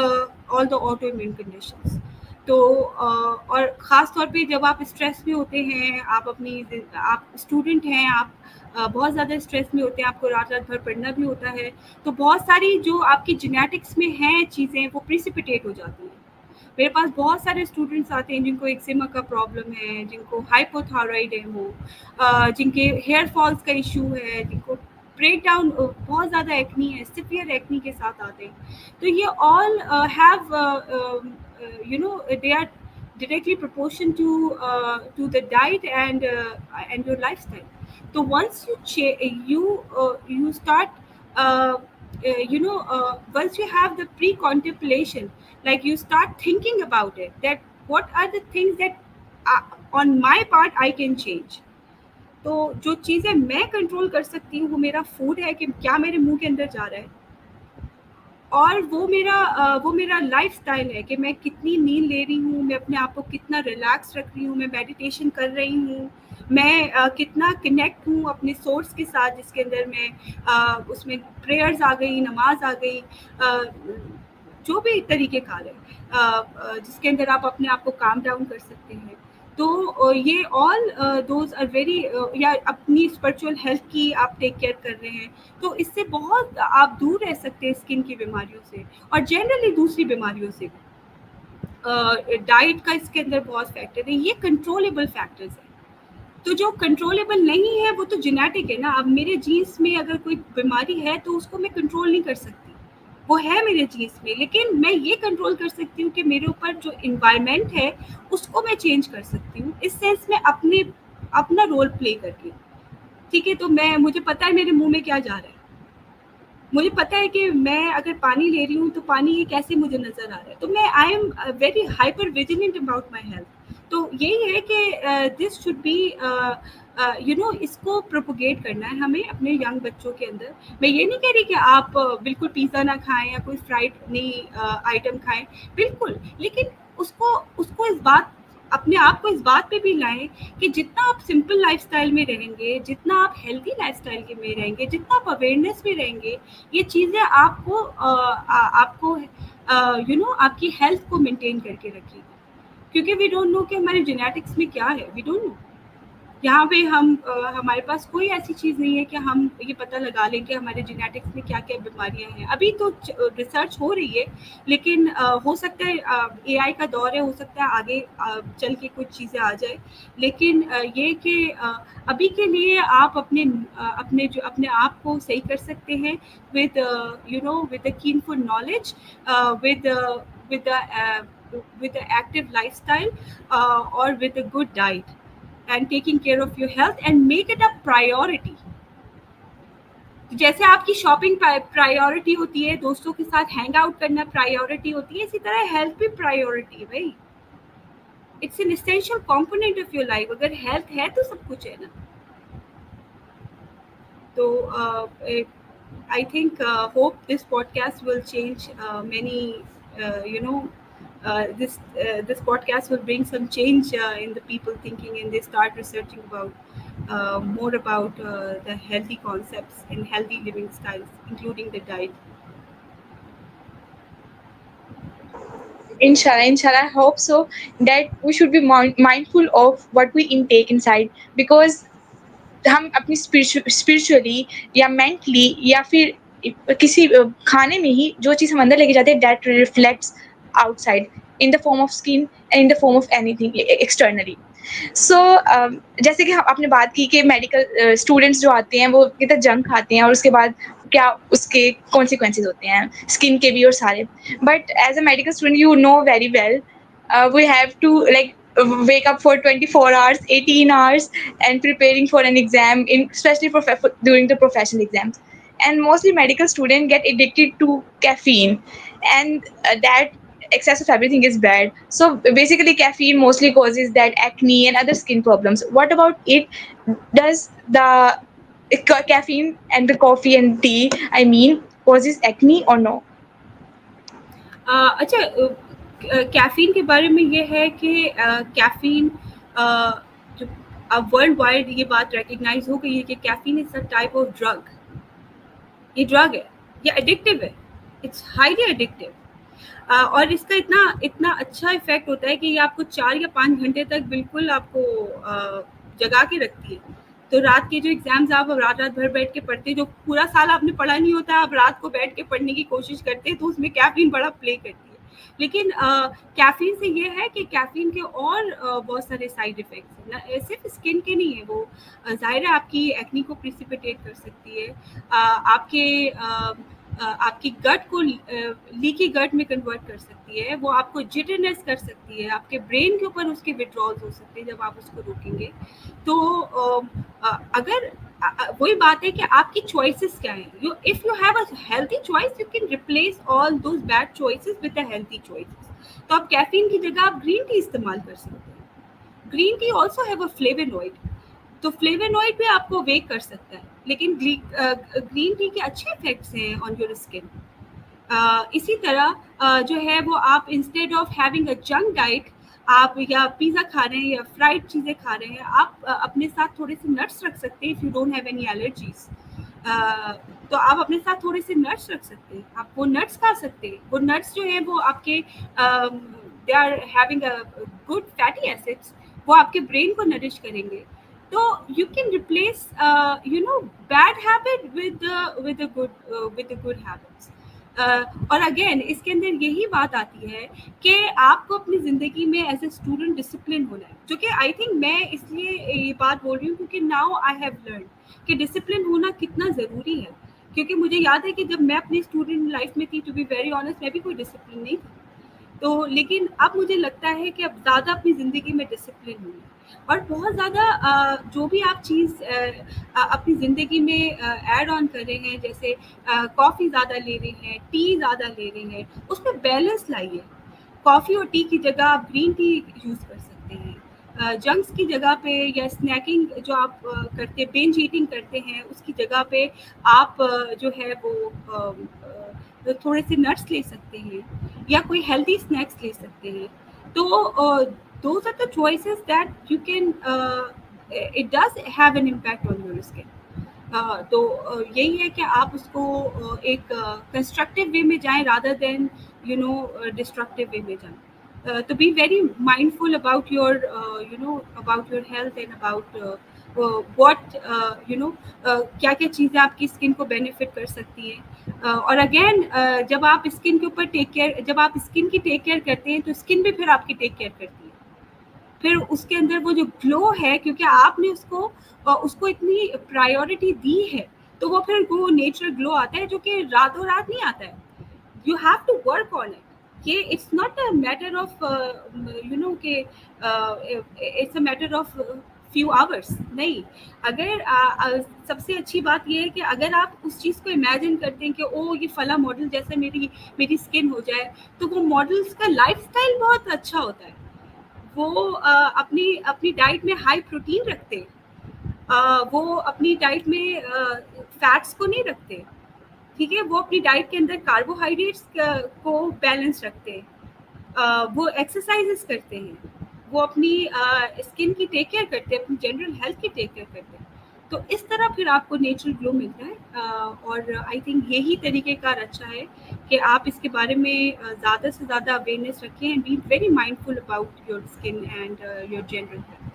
autoimmune conditions. तो और ख़ास तौर पे जब आप स्ट्रेस में होते हैं, आप स्टूडेंट हैं, आप बहुत ज़्यादा स्ट्रेस में होते हैं, आपको रात रात भर पढ़ना भी होता है, तो बहुत सारी जो आपकी जेनेटिक्स में हैं चीज़ें वो प्रिसिपिटेट हो जाती हैं. मेरे पास बहुत सारे स्टूडेंट्स आते हैं जिनको एक्जिमा का प्रॉब्लम है, जिनको हाइपोथायराइड है, वो जिनके हेयर फॉल्स का इशू है, जिनको ब्रेक डाउन बहुत ज़्यादा एक्नी है, सिवियर एक्नी के साथ आते हैं. तो ये all have they are directly proportion to the diet and your lifestyle. So once you start uh, once you have the pre-contemplation, like you start thinking about it, that what are the things that on my part I can change. तो जो चीज़ें मैं कंट्रोल कर सकती हूँ वो मेरा फूड है कि क्या मेरे मुंह के अंदर जा रहा है, और वो मेरा लाइफस्टाइल है कि मैं कितनी नींद ले रही हूँ, मैं अपने आप को कितना रिलैक्स रख रही हूँ, मैं मेडिटेशन कर रही हूँ, मैं कितना कनेक्ट हूँ अपने सोर्स के साथ, जिसके अंदर मैं उसमें प्रेयर्स आ गई, नमाज आ गई, जो भी तरीक़ेकार है जिसके अंदर आप अपने आप को काम डाउन कर सकते हैं. तो ये ऑल दोज आर वेरी, या अपनी स्पिरिचुअल हेल्थ की आप टेक केयर कर रहे हैं, तो इससे बहुत आप दूर रह सकते हैं स्किन की बीमारियों से और जनरली दूसरी बीमारियों से. डाइट का इसके अंदर बहुत फैक्टर है, ये कंट्रोलेबल फैक्टर्स हैं. तो जो कंट्रोलेबल नहीं है वो तो जेनेटिक है ना. अब मेरे जीन्स में अगर कोई बीमारी है तो उसको मैं कंट्रोल नहीं कर सकती, वो है मेरे जीन्स में, लेकिन मैं ये कंट्रोल कर सकती हूँ कि मेरे ऊपर जो इन्वायरमेंट है उसको मैं चेंज कर सकती हूँ, इस सेंस में अपना रोल प्ले करके. ठीक है, तो मुझे पता है मेरे मुंह में क्या जा रहा है, मुझे पता है कि मैं अगर पानी ले रही हूँ तो पानी ये कैसे मुझे नज़र आ रहा है, तो I am very hyper vigilant about my health. तो यही है कि दिस शुड बी इसको प्रोपोगेट करना है हमें अपने यंग बच्चों के अंदर. मैं ये नहीं कह रही कि आप बिल्कुल पिज़्ज़ा ना खाएं या कोई फ्राइड नहीं आइटम खाएं, बिल्कुल, लेकिन उसको अपने आप को इस बात पे भी लाएं कि जितना आप सिंपल लाइफस्टाइल में रहेंगे, जितना आप हेल्दी लाइफस्टाइल के में रहेंगे, जितना आप अवेयरनेस में रहेंगे, ये चीज़ें आपको आपकी हेल्थ को मेंटेन करके रखेगी. क्योंकि वी डोंट नो कि हमारे जेनेटिक्स में क्या है, वी डोंट नो. यहाँ पे हमारे पास कोई ऐसी चीज़ नहीं है कि हम ये पता लगा लें कि हमारे जेनेटिक्स में क्या क्या बीमारियाँ हैं. अभी तो रिसर्च हो रही है, लेकिन हो सकता है AI का दौर है, हो सकता है आगे चल के कुछ चीज़ें आ जाए, लेकिन ये कि अभी के लिए आप अपने आप को सही कर सकते हैं with the keenful knowledge, with the active lifestyle, or with a good diet and taking care of your health and make it a priority. जैसे आपकी शॉपिंग प्रायोरिटी होती है, दोस्तों के साथ हैंग आउट करना प्रायोरिटी होती है, इसी तरह हेल्थ भी प्रायोरिटी है भाई. It's an essential component of your life. अगर हेल्थ है तो सब कुछ है ना. तो I think hope this podcast will change many this podcast will bring some change in the people thinking, and they start researching about more about the healthy concepts and healthy living styles, including the diet. Inshallah, I hope so, that we should be mindful of what we intake inside, because हम अपनी स्पिरिचुअली या मेंटली या फिर किसी खाने में ही जो चीज़ हम अंदर लेके जाते हैं, that reflects outside in the form of skin and in the form of anything externally. So जैसे कि आपने बात की कि मेडिकल स्टूडेंट्स जो आते हैं वो कितना जंक खाते हैं और उसके बाद क्या उसके कॉन्सिक्वेंसेज होते हैं स्किन के भी और सारे. But as a medical student you know very well we have to wake up for 24 hours, 18 hours and preparing for an exam, especially during the professional exams. And mostly medical students get addicted to caffeine, and that excess of everything is bad. So basically caffeine mostly causes that acne and other skin problems. What about it? Does the caffeine and the coffee and tea, I mean, causes acne or no? अच्छा, कैफ़ीन के बारे में ये है कि कैफ़ीन जो अब वर्ल्ड वाइड ये बात रिकॉग्नाइज़ हो गई है कि caffeine is a type of drug. ये ड्रग है, ये एडिक्टिव है, इट्स हाईली एडिक्टिव। और इसका इतना इतना अच्छा इफ़ेक्ट होता है कि ये आपको 4 या 5 घंटे तक बिल्कुल आपको जगा के रखती है। तो रात के जो एग्ज़ाम्स आप रात-रात भर बैठ के पढ़ते हैं, जो पूरा साल आपने पढ़ा नहीं होता, आप रात को बैठ के पढ़ने की कोशिश करते हैं, तो उसमें कैफ़ीन बड़ा प्ले करती है। लेकिन कैफ़ीन से ये है कि कैफ़ीन के और बहुत सारे साइड इफ़ेक्ट्स हैं ना, सिर्फ स्किन के नहीं है वो। ज़ाहिर है आपकी एक्ने को प्रिसिपिटेट कर सकती है, आपकी गट को लीकी गट में कन्वर्ट कर सकती है, वो आपको जिटरनेस कर सकती है, आपके ब्रेन के ऊपर उसके विड्रॉल्स हो सकते हैं जब आप उसको रोकेंगे। तो अगर वही बात है कि आपकी चॉइसेस क्या हैं। You if you have a healthy choice, you can replace all those bad choices with a healthy choices. तो आप कैफीन की जगह आप ग्रीन टी इस्तेमाल कर सकते हैं। Green tea also have a flavonoid, तो फ्लेवोनॉइड भी आपको वेक कर सकता है, लेकिन ग्रीन टी के अच्छे इफेक्ट्स हैं ऑन योर स्किन। इसी तरह जो है वो आप instead of having a junk diet, आप या पिज़्ज़ा खा रहे हैं या फ्राइड चीज़ें खा रहे हैं, आप अपने साथ थोड़े से नट्स रख सकते हैं। If you don't have any allergies, तो आप अपने साथ थोड़े से नट्स रख सकते हैं, आप वो नट्स खा सकते हैं। वो नट्स जो है वो आपके they are having a good fatty acids, वो आपके ब्रेन को नरिश करेंगे। तो you can replace bad habit with good habits. और अगेन इसके अंदर यही बात आती है कि आपको अपनी ज़िंदगी में एज ए स्टूडेंट डिसिप्लिन होना है, जो कि आई थिंक मैं इसलिए ये बात बोल रही हूँ क्योंकि नाउ आई हैव लर्न कि डिसिप्लिन होना कितना ज़रूरी है। क्योंकि मुझे याद है कि जब मैं अपनी स्टूडेंट लाइफ में थी, टू बी वेरी ऑनेस्ट, मैं भी कोई डिसिप्लिन नहीं थी। तो लेकिन अब मुझे लगता है कि अब ज़्यादा अपनी ज़िंदगी में डिसिप्लिन होना है, और बहुत ज़्यादा जो भी आप चीज़ अपनी ज़िंदगी में ऐड ऑन कर रहे हैं, जैसे कॉफ़ी ज़्यादा ले रहे हैं, टी ज़्यादा ले रहे हैं, उसमें बैलेंस लाइए। कॉफ़ी और टी की जगह आप ग्रीन टी यूज़ कर सकते हैं। जंक्स की जगह पे या स्नैकिंग जो आप करते, बिंज ईटिंग करते हैं, उसकी जगह पे आप जो है वो थोड़े से नट्स ले सकते हैं या कोई हेल्दी स्नैक्स ले सकते हैं। तो those are the choices that you can it does have an impact on your skin. तो यही है कि आप उसको एक कंस्ट्रक्टिव वे में जाएं रादर देन डिस्ट्रक्टिव वे में जाएं। तो B very mindful about your about your health and about what क्या क्या चीज़ें आपकी स्किन को बेनिफिट कर सकती हैं। और अगेन जब आप स्किन के ऊपर जब आप स्किन की टेक केयर करते हैं, तो स्किन भी फिर आपकी टेक केयर करती है। फिर उसके अंदर वो जो ग्लो है, क्योंकि आपने उसको इतनी प्रायोरिटी दी है, तो वो फिर वो नेचुरल ग्लो आता है, जो कि रातों रात नहीं आता है। You have to work on it. ये it's not a matter of कि it's a matter of few hours नहीं। अगर सबसे अच्छी बात ये है कि अगर आप उस चीज़ को इमेजिन करते हैं कि ओ ये फला मॉडल जैसे मेरी स्किन हो जाए, तो वो मॉडल्स का लाइफस्टाइल बहुत अच्छा होता है। वो अपनी डाइट में हाई प्रोटीन रखते हैं, वो अपनी डाइट में फैट्स को नहीं रखते, ठीक है। वो अपनी डाइट के अंदर कार्बोहाइड्रेट्स को बैलेंस रखते हैं, वो एक्सरसाइजेस करते हैं, वो अपनी स्किन की टेक केयर करते हैं, अपनी जनरल हेल्थ की टेक केयर करते हैं। तो इस तरह फिर आपको नेचुरल ग्लो मिलता है। और आई थिंक यही तरीक़ेकार अच्छा है कि आप इसके बारे में ज़्यादा से ज़्यादा अवेयरनेस रखें and be very mindful about your skin and your general health.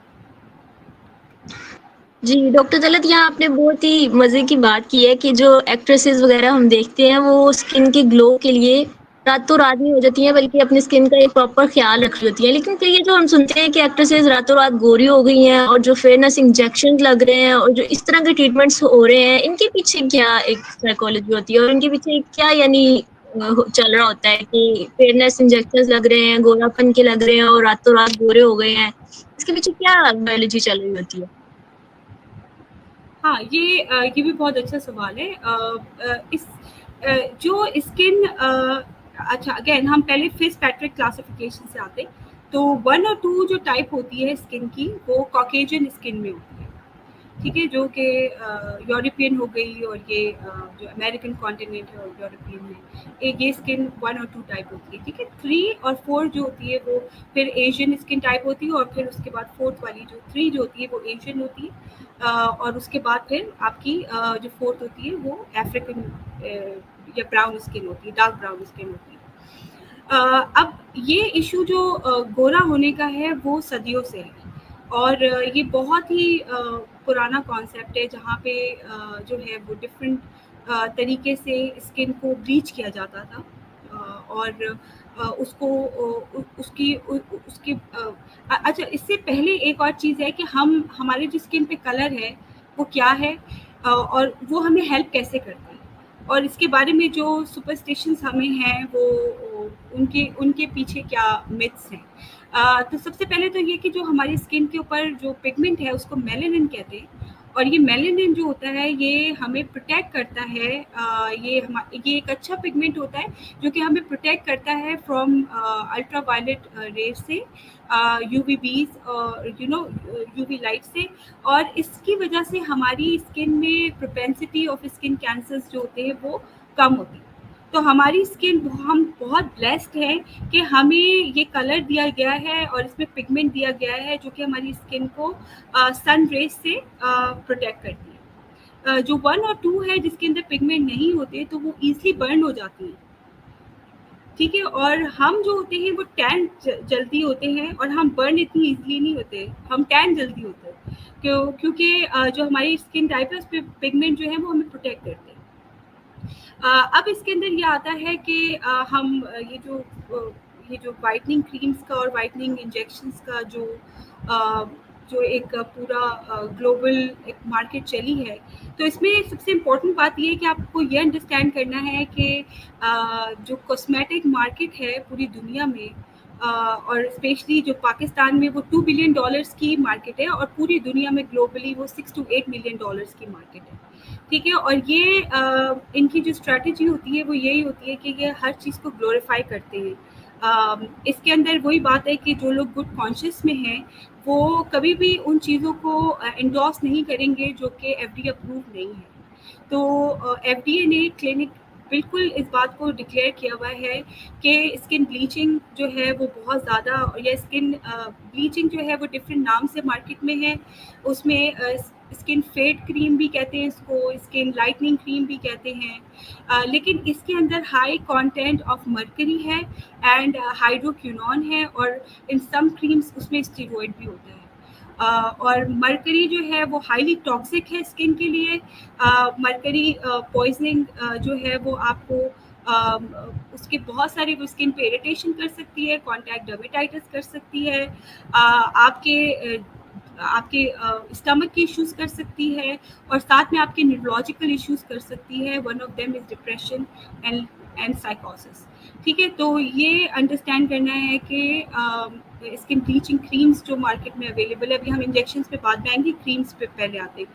जी, डॉक्टर तलत, यहाँ आपने बहुत ही मज़े की बात की है कि जो एक्ट्रेसेस वगैरह हम देखते हैं, वो स्किन के ग्लो के लिए रातों रात नहीं हो जाती हैं, बल्कि अपनी स्किन का एक प्रॉपर ख्याल रख रही होती हैं। लेकिन फिर ये जो हम सुनते हैं कि एक्ट्रेसेस रातों रात गोरी हो गई हैं और जो फेयरनेस इंजेक्शन लग रहे हैं और जो इस तरह के ट्रीटमेंट्स हो रहे हैं, इनके पीछे क्या एक साइकोलॉजी होती है और इनके पीछे क्या यानी चल रहा होता है कि फेयरनेस इंजेक्शन लग रहे हैं, गोरापन के लग रहे हैं और रातों रात गोरे हो गए हैं? इसके पीछे क्या बायोलॉजी चल रही होती है? हाँ, ये भी बहुत अच्छा सवाल है। जो स्किन अच्छा, अगेन हम पहले फिट्जपैट्रिक क्लासिफिकेशन से आते, तो 1 और 2 जो टाइप होती है स्किन की, वो कॉकेजियन स्किन में होती है, ठीक है, जो कि यूरोपियन हो गई, और ये जो अमेरिकन कॉन्टिनेंट है और यूरोपियन है, ये स्किन 1 और 2 टाइप होती है, ठीक है। 3 और 4 जो होती है वो फिर एशियन स्किन टाइप होती है, और फिर उसके बाद फोर्थ वाली जो 3 जो होती है वो एशियन होती है, और उसके बाद फिर आपकी जो फोर्थ होती है वो अफ्रीकन या ब्राउन स्किन होती है, डार्क ब्राउन स्किन होती है। अब ये इशू जो गोरा होने का है वो सदियों से है, और ये बहुत ही पुराना कॉन्सेप्ट है, जहाँ पे जो है वो डिफरेंट तरीके से स्किन को ब्लीच किया जाता था, और उसको उसकी अच्छा, इससे पहले एक और चीज़ है कि हमारे जो स्किन पे कलर है वो क्या है, और वो हमें हेल्प कैसे करता है, और इसके बारे में जो सुपरस्टिशंस हमें हैं वो उनके पीछे क्या मिथ्स हैं। तो सबसे पहले तो ये कि जो हमारी स्किन के ऊपर जो पिगमेंट है उसको मेलानिन कहते हैं, और ये मेलानिन जो होता है ये हमें प्रोटेक्ट करता है, ये एक अच्छा पिगमेंट होता है जो कि हमें प्रोटेक्ट करता है फ्रॉम अल्ट्रा वायलेट रेज से, यूवीबीज और यूवी लाइट से, और इसकी वजह से हमारी स्किन में प्रोपेंसिटी ऑफ स्किन कैंसर्स जो होते हैं वो कम होती है। तो हमारी स्किन, हम बहुत ब्लेस्ड हैं कि हमें ये कलर दिया गया है और इसमें पिगमेंट दिया गया है जो कि हमारी स्किन को सन रेज से प्रोटेक्ट करती है। जो 1 और 2 है जिसके अंदर पिगमेंट नहीं होते तो वो ईजिली बर्न हो जाती हैं, ठीक है, और हम जो होते हैं वो टैन जल्दी होते हैं, और हम बर्न इतनी इजीली नहीं होते, हम टैन जल्दी होते हैं क्योंकि जो हमारी स्किन टाइप है उस पर पिगमेंट जो है वो हमें प्रोटेक्ट करते हैं। अब इसके अंदर ये आता है कि हम ये जो वाइटनिंग क्रीम्स का और वाइटनिंग इंजेक्शंस का जो एक पूरा ग्लोबल एक मार्केट चली है, तो इसमें सबसे इम्पोर्टेंट बात ये है कि आपको ये अंडरस्टैंड करना है कि जो कॉस्मेटिक मार्केट है पूरी दुनिया में, और स्पेशली जो पाकिस्तान में वो $2 बिलियन की मार्केट है, और पूरी दुनिया में ग्लोबली वो $6 to 8 मिलियन की मार्केट है, ठीक है। और ये इनकी जो स्ट्रैटेजी होती है वो यही होती है कि ये हर चीज़ को ग्लोरीफाई करते हैं। इसके अंदर वही बात है कि जो लोग गुड कॉन्शियस में हैं वो कभी भी उन चीज़ों को इंडोर्स नहीं करेंगे जो कि FDA अप्रूव नहीं है। तो FDA ने क्लिनिक बिल्कुल इस बात को डिक्लेयर किया हुआ है कि स्किन ब्लीचिंग जो है वो बहुत ज़्यादा, या स्किन ब्लीचिंग जो है वो डिफरेंट नाम से मार्केट में है, उसमें स्किन फेड क्रीम भी कहते हैं इसको, स्किन लाइटनिंग क्रीम भी कहते हैं, लेकिन इसके अंदर हाई कंटेंट ऑफ मर्करी है एंड हाइड्रोक्विनोन है, और इन सम क्रीम्स उसमें स्टेरॉइड भी होता है। और मर्करी जो है वो हाईली टॉक्सिक है स्किन के लिए। मर्करी पॉइजनिंग जो है वो आपको उसके बहुत सारे वो स्किन पे इरिटेशन कर सकती है, कॉन्टैक्ट डर्मेटाइटिस कर सकती है, आपके स्टमक के इश्यूज कर सकती है, और साथ में आपके न्यूरोलॉजिकल इश्यूज कर सकती है। One of them is depression and साइकोसिस, ठीक है। तो ये अंडरस्टैंड करना है कि स्किन ब्लीचिंग क्रीम्स जो मार्केट में अवेलेबल है, अभी हम इंजेक्शंस पे बाद में आएंगे, क्रीम्स पे पहले आते हैं।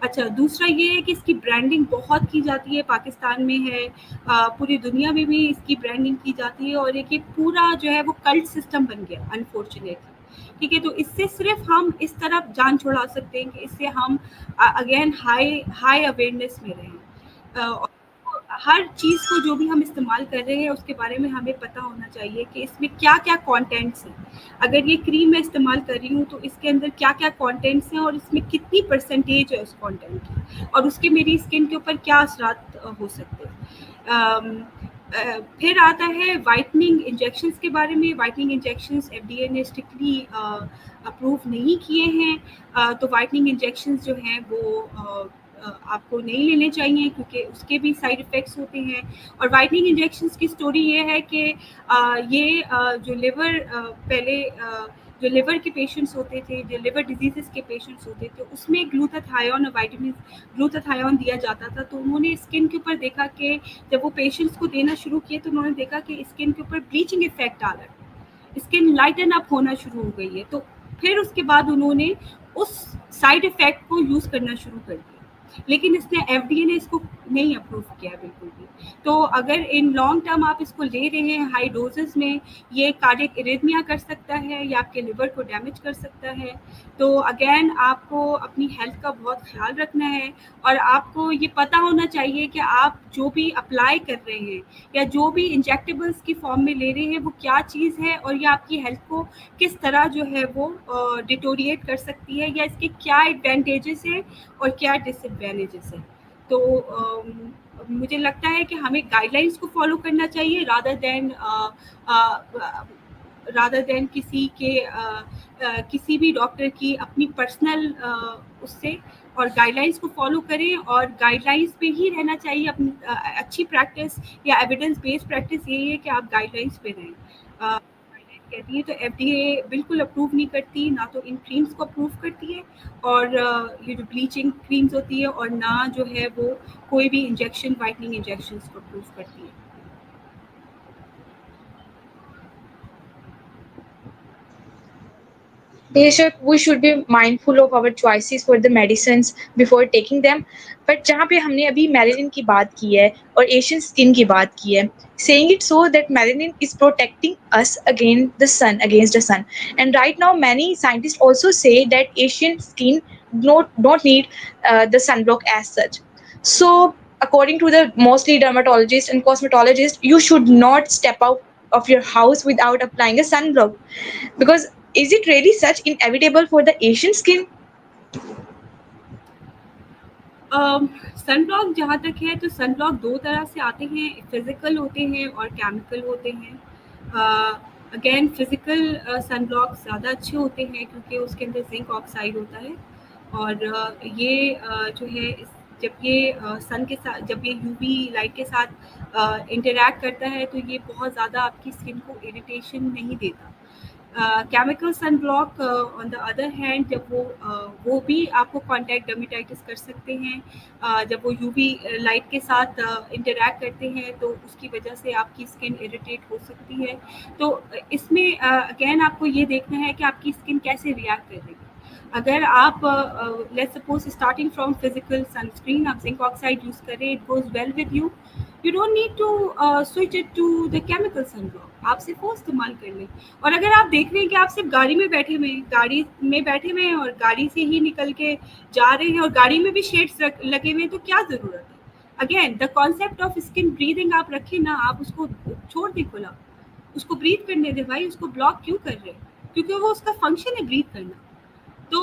अच्छा, दूसरा ये है कि इसकी ब्रांडिंग बहुत की जाती है, पाकिस्तान में है, पूरी दुनिया में भी इसकी ब्रांडिंग की जाती है, और एक ये पूरा जो है वो कल्ट सिस्टम बन गया अनफॉर्चुनेटली, ठीक है। तो इससे सिर्फ हम इस तरफ जान छुड़ा सकते हैं कि इससे हम अगेन हाई अवेयरनेस में रहें। हर चीज़ को जो भी हम इस्तेमाल कर रहे हैं उसके बारे में हमें पता होना चाहिए कि इसमें क्या क्या कंटेंट्स हैं। अगर ये क्रीम मैं इस्तेमाल कर रही हूँ तो इसके अंदर क्या क्या कंटेंट्स हैं और इसमें कितनी परसेंटेज है उस कंटेंट की, और उसके मेरी स्किन के ऊपर क्या असरात हो सकते हैं। फिर आता है वाइटनिंग इंजेक्शंस के बारे में। वाइटनिंग इंजेक्शंस FDA ने स्ट्रिक्टली अप्रूव नहीं किए हैं, तो वाइटनिंग इंजेक्शंस जो हैं वो आपको नहीं लेने चाहिए क्योंकि उसके भी साइड इफ़ेक्ट्स होते हैं। और वाइटनिंग इंजेक्शंस की स्टोरी ये है कि ये जो लिवर के पेशेंट्स होते थे, जो लिवर डिजीज़ के पेशेंट्स होते थे, उसमें ग्लूटाथायोन और वाइटामिन ग्लूटाथायोन दिया जाता था। तो उन्होंने स्किन के ऊपर देखा कि जब वो पेशेंट्स को देना शुरू किए तो उन्होंने देखा कि स्किन के ऊपर ब्लीचिंग इफेक्ट आ रहा है, स्किन लाइटन अप होना शुरू हो गई है। तो फिर उसके बाद उन्होंने उस साइड इफ़ेक्ट को यूज़ करना शुरू कर दिया। लेकिन इसने FDA ने इसको नहीं अप्रूव किया बिल्कुल भी। तो अगर इन लॉन्ग टर्म आप इसको ले रहे हैं हाई डोजेस में, ये कार्डियक इरिथमिया कर सकता है या आपके लिवर को डैमेज कर सकता है। तो अगेन आपको अपनी हेल्थ का बहुत ख्याल रखना है और आपको ये पता होना चाहिए कि आप जो भी अप्लाई कर रहे हैं या जो भी इंजेक्टेबल्स की फॉर्म में ले रहे हैं वो क्या चीज़ है और ये आपकी हेल्थ को किस तरह जो है वो डिटोरिएट कर सकती है या इसके क्या एडवांटेजेस है और क्या डिसएडवांटेजेस है। तो मुझे लगता है कि हमें गाइडलाइंस को फॉलो करना चाहिए रादर देन किसी भी डॉक्टर की अपनी पर्सनल उससे, और गाइडलाइंस को फॉलो करें और गाइडलाइंस पे ही रहना चाहिए। अपनी अच्छी प्रैक्टिस या एविडेंस बेस्ड प्रैक्टिस यही है कि आप गाइडलाइंस पे रहें। कहती है तो FDA बिल्कुल अप्रूव नहीं करती, ना तो इन क्रीम्स को अप्रूव करती है और ये जो ब्लीचिंग क्रीम्स होती है, और ना जो है वो कोई भी इंजेक्शन वाइटनिंग इंजेक्शंस को अप्रूव करती है। बेशक we should be mindful of our choices for the medicines before taking them. But जहाँ पे हमने अभी मेलानिन की बात की है और एशियन स्किन की बात की है, saying it so that melanin is protecting us against the sun. And right now many scientists also say that Asian skin don't need the sunblock as such. So according to the mostly dermatologists and cosmetologists, you should not step out of your house without applying a sunblock, because is it really such inevitable for the Asian skin? Sunblock जहाँ तक है तो सनब्लॉक दो तरह से आते हैं, फिजिकल होते हैं और केमिकल होते हैं। अगेन फिजिकल सनब्लॉक ज़्यादा अच्छे होते हैं क्योंकि उसके अंदर जिंक ऑक्साइड होता है और ये जो है जब ये सन के साथ, जब ये यूवी लाइट के साथ इंटरैक्ट करता है तो ये बहुत ज़्यादा आपकी स्किन को इरिटेशन नहीं देता। Chemical sun block on the other hand, जब वो भी आपको कॉन्टैक्ट डर्मेटाइटिस कर सकते हैं। जब वो यूवी लाइट के साथ इंटरैक्ट करते हैं तो उसकी वजह से आपकी स्किन इरिटेट हो सकती है। तो इसमें अगेन आपको ये देखना है कि आपकी स्किन कैसे रिएक्ट कर रही है। अगर आप let's suppose starting from physical sunscreen, आप जिंक ऑक्साइड यूज़ करें, it goes well with you, you don't need to switch it to the chemical sun block. आप सिर्फ वो इस्तेमाल कर लें। और अगर आप देख रहे हैं कि आप सिर्फ गाड़ी में बैठे हुए हैं और गाड़ी से ही निकल के जा रहे हैं और गाड़ी में भी शेड्स लगे हुए हैं, तो क्या ज़रूरत है? Again the concept of skin breathing आप रखें ना, आप उसको छोड़ दें खुला, उसको ब्रीथ करने दें भाई, उसको ब्लॉक क्यों कर रहे हैं? क्योंकि वो उसका फंक्शन है ब्रीथ करना। तो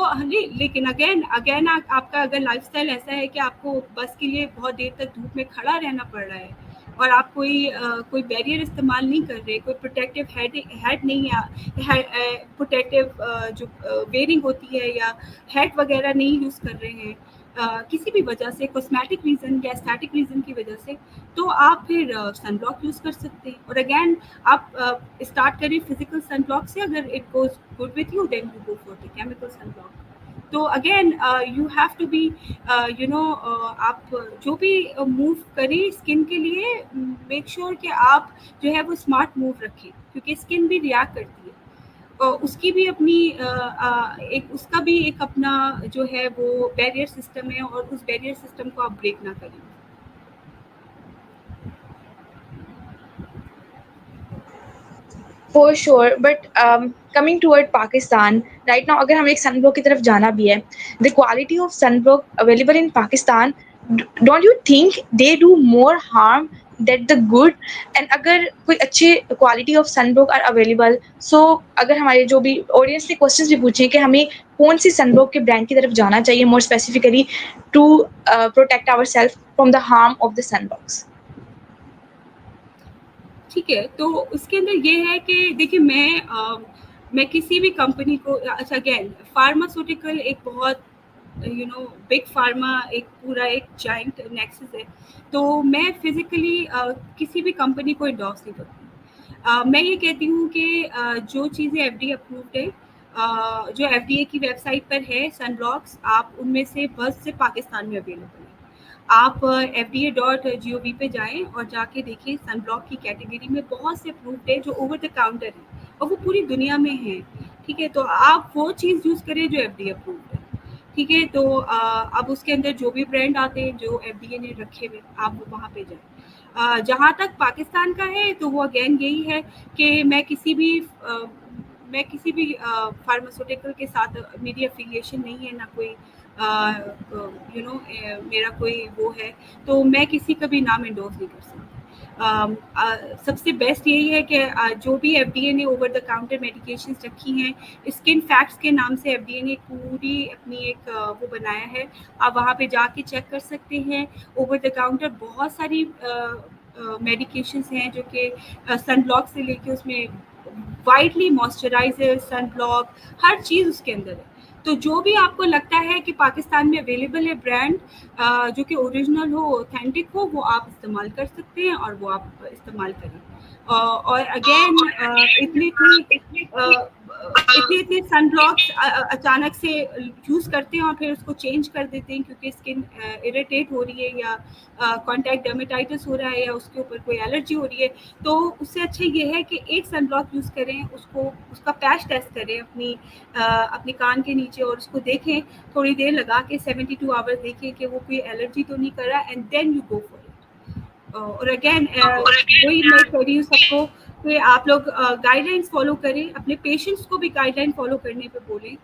लेकिन अगेन आपका अगर लाइफस्टाइल ऐसा है कि आपको बस के लिए बहुत देर तक धूप में खड़ा रहना पड़ रहा है और आप कोई बैरियर इस्तेमाल नहीं कर रहे, कोई प्रोटेक्टिव हेड नहीं है, प्रोटेक्टिव जो वेयरिंग होती है या हेड वगैरह नहीं यूज़ कर रहे हैं किसी भी वजह से, कॉस्मेटिक रीज़न या एस्थेटिक रीज़न की वजह से, तो आप फिर सनब्लॉक यूज़ कर सकते हैं। और अगेन आप स्टार्ट करें फिजिकल सनब्लॉक से। अगर it goes good with you then you go for the chemical sunblock. तो again you have to be आप जो भी मूव करें स्किन के लिए, मेक श्योर कि आप जो है वो स्मार्ट मूव रखें, क्योंकि स्किन भी रिएक्ट करती है। उसकी भी अपनी उसका भी एक अपना जो है वो बैरियर सिस्टम है और उस बैरियर सिस्टम को आप ब्रेक ना करें। For sure, but coming toward Pakistan right now, अगर हमें एक sunblock की तरफ जाना भी है, the quality of sunblock available in Pakistan, don't you think they do more harm that the good? And अगर कोई अच्छे quality of sunblock are available, so अगर हमारे जो भी audience ने questions भी पूछे कि हमें कौन सी sunblock के brand की तरफ जाना चाहिए more specifically to protect ourselves from the harm of the sunblocks? ठीक है, तो उसके अंदर ये है कि देखिए मैं किसी भी कंपनी को, अच्छा अगेन फार्मास्यूटिकल एक बहुत बिग फार्मा, एक पूरा एक जाइंट नेक्सस है, तो मैं फिजिकली किसी भी कंपनी को इंडोर्स नहीं करती। मैं ये कहती हूँ कि जो चीज़ें FDA अप्रूव्ड है, जो FDA की वेबसाइट पर है सनब्लॉक्स, आप उनमें से बस से पाकिस्तान में अवेलेबल है। आप fda.gov पे जाएं और जाके देखिए सनब्लॉक की कैटेगरी में बहुत से अप्रूव्ड है जो ओवर द काउंटर है और वो पूरी दुनिया में है। ठीक है, तो आप वो चीज़ यूज़ करें जो FDA अप्रूव्ड है। ठीक है। तो अब उसके अंदर जो भी ब्रांड आते हैं जो FDA ने रखे हुए, आप वो वहाँ पे जाएं। जहाँ तक पाकिस्तान का है तो वो अगेन यही है कि मैं किसी भी फार्मास्यूटिकल के साथ मेरी अफिलिएशन नहीं है, ना कोई मेरा कोई वो है, तो मैं किसी का भी नाम एंडोर्स नहीं कर सकती। सबसे बेस्ट यही है कि जो भी FDA ने ओवर द काउंटर मेडिकेशंस रखी हैं, स्किन फैक्ट्स के नाम से FDA ने पूरी अपनी एक वो बनाया है, आप वहाँ पे जाके चेक कर सकते हैं। ओवर द काउंटर बहुत सारी मेडिकेशंस हैं जो कि सनब्लॉक से लेके उसमें वाइडली मॉइस्चराइजर, सनब्लॉक, हर चीज़ उसके अंदर है। तो जो भी आपको लगता है कि पाकिस्तान में अवेलेबल है ब्रांड जो कि ओरिजिनल हो, ऑथेंटिक हो, वो आप इस्तेमाल कर सकते हैं और वो आप इस्तेमाल करें। और अगेन इतने सनब्लॉक्स अचानक से यूज़ करते हैं और फिर उसको चेंज कर देते हैं क्योंकि स्किन इरिटेट हो रही है या कॉन्टैक्ट डर्मेटाइटिस हो रहा है या उसके ऊपर कोई एलर्जी हो रही है, तो उससे अच्छा ये है कि एक सनब्लॉक यूज़ करें, उसका पैच टेस्ट करें अपने कान के नीचे और उसको देखें, थोड़ी देर लगा के 72 आवर्स देखें कि वो कोई एलर्जी तो नहीं कर रहा, and then you go for it. और अगेन वही मैं कह रही हूँ सबको कि आप लोग गाइडलाइंस फॉलो करें, अपने पेशेंट्स को भी गाइडलाइन फॉलो करने पे बोलें,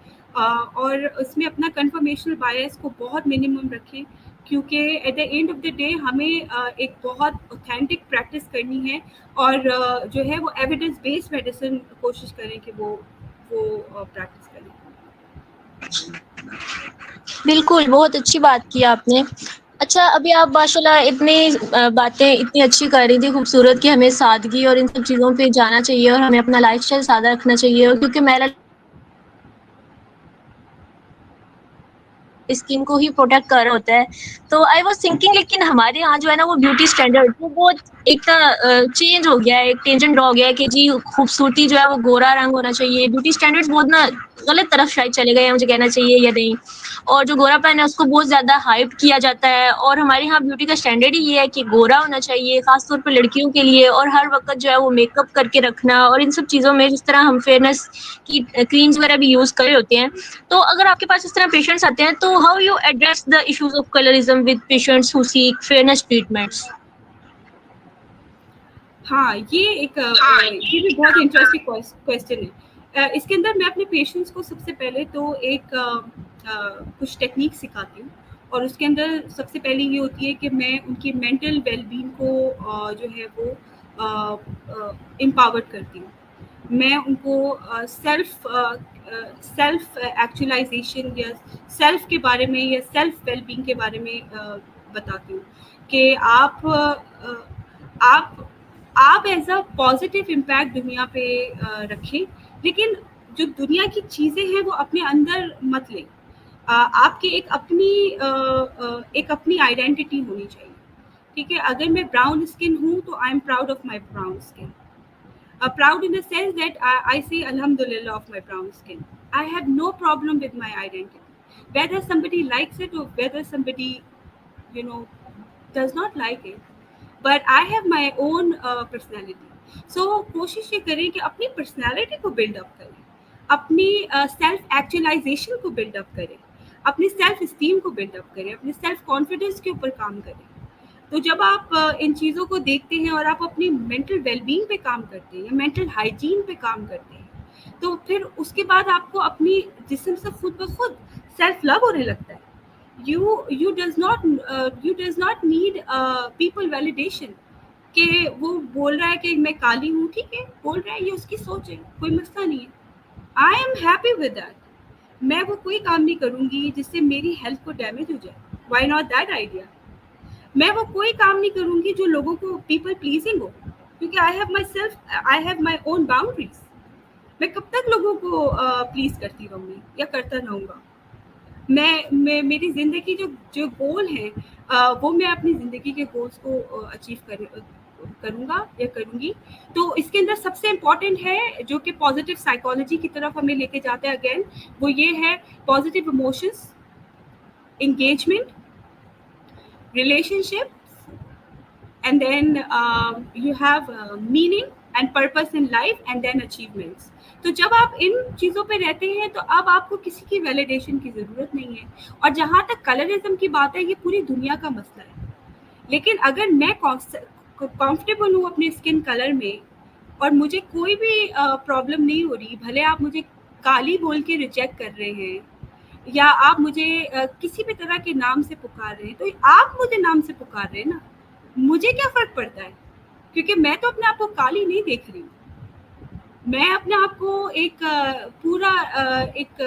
और उसमें अपना कन्फर्मेशनल बायस को बहुत मिनिमम रखें, क्योंकि eight the end of the day हमें एक बहुत ऑथेंटिक प्रैक्टिस करनी है और जो है वो एविडेंस बेस्ड मेडिसिन कोशिश करें कि वो प्रैक्टिस करें। बिल्कुल, बहुत अच्छी बात की आपने। अच्छा, अभी आप माशाल्लाह इतनी बातें इतनी अच्छी कर रही थी, खूबसूरत, कि हमें सादगी और इन सब चीज़ों पे जाना चाहिए और हमें अपना लाइफ़स्टाइल सादा रखना चाहिए, और क्योंकि मेरा स्किन को ही प्रोटेक्ट कर रहा होता है। तो आई वाज़ थिंकिंग, लेकिन हमारे यहाँ जो है ना वो ब्यूटी स्टैंडर्ड वो बहुत एक चेंज हो गया है, एक टेंजेंट ड्रॉ हो गया है कि जी खूबसूरती जो है वो गोरा रंग होना चाहिए। ब्यूटी स्टैंडर्ड्स बहुत ना गलत तरफ शायद चले गए हैं, मुझे कहना चाहिए या नहीं। और जो गोरापन है उसको बहुत ज़्यादा हाइप किया जाता है, और हमारे यहाँ ब्यूटी का स्टैंडर्ड ही ये है कि गोरा होना चाहिए, ख़ास तौर पे लड़कियों के लिए, और हर वक़्त जो है वो मेकअप करके रखना, और इन सब चीज़ों में जिस तरह हम फेयरनेस की क्रीम्स वगैरह भी यूज़ कर रहे होते हैं। तो अगर आपके पास इस तरह पेशेंट्स आते हैं, तो how you address the issues of colourism with patients who seek fairness treatments? हाँ, ये भी बहुत इंटरेस्टिंग क्वेश्चन है। इसके अंदर मैं अपने पेशेंट्स को सबसे पहले तो कुछ टेक्निक सिखाती हूँ, और उसके अंदर सबसे पहले ये होती है कि मैं उनकी मेंटल वेलबींग को जो है वो एम्पावर्ड करती हूँ। मैं उनको सेल्फ एक्चुअलाइजेशन या सेल्फ के बारे में या सेल्फ वेलबींग के बारे में बताती हूँ कि आप एज अ पॉजिटिव इम्पैक्ट दुनिया पे रखें, लेकिन जो दुनिया की चीज़ें हैं वो अपने अंदर मत लें। आपकी एक अपनी आइडेंटिटी होनी चाहिए, ठीक है। अगर मैं ब्राउन स्किन हूँ तो I am proud of my brown skin, proud in the sense that I say alhamdulillah of my brown skin. I have no problem with my identity, whether somebody likes it or whether somebody you know does not like it, but I have my own personality. So कोशिश ये करें कि अपनी पर्सनैलिटी को बिल्डअप करें, अपनी सेल्फ एक्चुअलाइजेशन को बिल्डअप करें, अपनी सेल्फ स्टीम को बिल्डअप करें, अपने सेल्फ कॉन्फिडेंस के ऊपर काम करें। तो जब आप इन चीज़ों को देखते हैं और आप अपनी मेंटल वेलबींग पे काम करते हैं या मेंटल हाइजीन पे काम करते हैं, तो फिर उसके बाद आपको अपनी जिस्म से खुद ब खुद सेल्फ लव होने लगता है। You does not need people validation कि वो बोल रहा है कि मैं काली हूँ, ठीक है, बोल रहा है, ये उसकी सोच है, कोई मसला नहीं है। I am happy with that. मैं वो कोई काम नहीं करूँगी जिससे मेरी हेल्थ को डैमेज हो जाए। Why not that idea. मैं वो कोई काम नहीं करूँगी जो लोगों को पीपल प्लीजिंग हो, क्योंकि I have my own boundaries. मैं कब तक लोगों को प्लीज करती रहूँगी या करता रहूँगा। मैं मेरी ज़िंदगी जो गोल है वो मैं अपनी ज़िंदगी के गोल्स को अचीव करूँगा या करूँगी। तो इसके अंदर सबसे इम्पॉर्टेंट है जो कि पॉजिटिव साइकोलॉजी की तरफ हमें लेके जाता है, अगेन वो ये है positive emotions, engagement, relationships, and then you have meaning, and purpose in life and then achievements. तो जब आप इन चीज़ों पे रहते हैं तो अब आपको किसी की वैलिडेशन की ज़रूरत नहीं है। और जहाँ तक कलरिज्म की बात है, ये पूरी दुनिया का मसला है। लेकिन अगर मैं कंफर्टेबल हूँ अपने स्किन कलर में और मुझे कोई भी प्रॉब्लम नहीं हो रही, भले आप मुझे काली बोल के रिजेक्ट कर रहे हैं या आप मुझे किसी भी तरह के नाम से पुकार रहे हैं, तो आप मुझे नाम से पुकार रहे हैं ना, मुझे क्या फ़र्क पड़ता है? क्योंकि मैं तो अपने आप को काली नहीं देख रही हूँ। मैं अपने आप को एक पूरा एक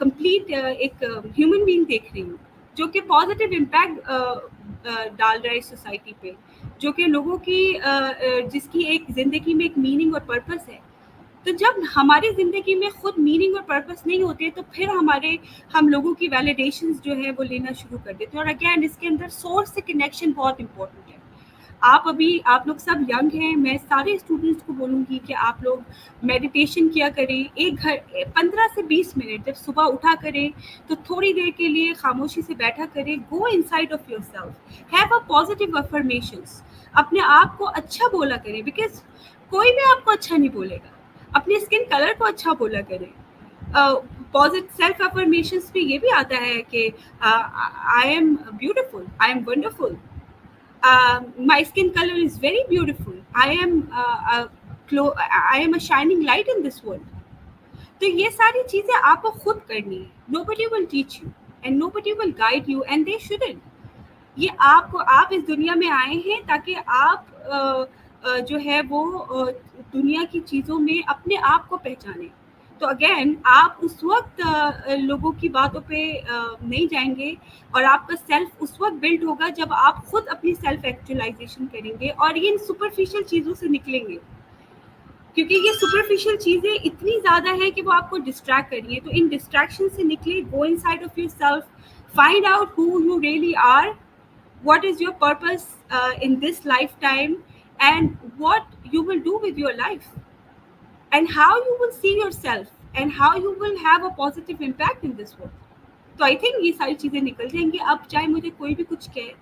कंप्लीट एक ह्यूमन बीइंग देख रही हूँ, जो कि पॉजिटिव इम्पैक्ट डाल रहा है इस सोसाइटी पे, जो कि लोगों की जिसकी एक ज़िंदगी में एक मीनिंग और पर्पस है। तो जब हमारी ज़िंदगी में खुद मीनिंग और पर्पस नहीं होते, तो फिर हम लोगों की वैलिडेशंस जो है वो लेना शुरू कर देते हैं। और अगेन इसके अंदर सोर्स से कनेक्शन बहुत इंपॉर्टेंट है। आप लोग सब यंग हैं, मैं सारे स्टूडेंट्स को बोलूँगी कि आप लोग मेडिटेशन किया करें। 15 से 20 मिनट जब सुबह उठा करें, तो थोड़ी देर के लिए खामोशी से बैठा करें। गो inside of yourself, have a positive affirmations. अपने आप को अच्छा बोला करें, बिकॉज़ कोई भी आपको अच्छा नहीं बोलेगा। अपने स्किन कलर को अच्छा बोला करें। पॉजिटिव सेल्फ अफर्मेशंस में ये भी आता है कि I am beautiful, I am wonderful, my skin color is very beautiful, I am a shining light in this world. तो ये सारी चीजें आपको खुद करनी है। nobody will teach you and nobody will guide you and they shouldn't। ये आप इस दुनिया में आए हैं ताकि आप जो है वो दुनिया की चीज़ों में अपने आप को पहचानें। तो अगेन आप उस वक्त लोगों की बातों पे नहीं जाएंगे, और आपका सेल्फ उस वक्त बिल्ड होगा जब आप खुद अपनी सेल्फ एक्चुअलाइजेशन करेंगे और ये इन सुपरफिशियल चीज़ों से निकलेंगे। क्योंकि ये सुपरफिशियल चीज़ें इतनी ज़्यादा है कि वो आपको डिस्ट्रैक्ट कर रही है। तो इन डिस्ट्रैक्शन से निकले, go inside of yourself, find out who you really are, what is your purpose in this lifetime, and what you will do with your life, and how you will see yourself and how you will have a positive impact in this world। तो आई थिंक ये सारी चीज़ें निकल जाएंगी। अब चाहे मुझे कोई भी कुछ कहे,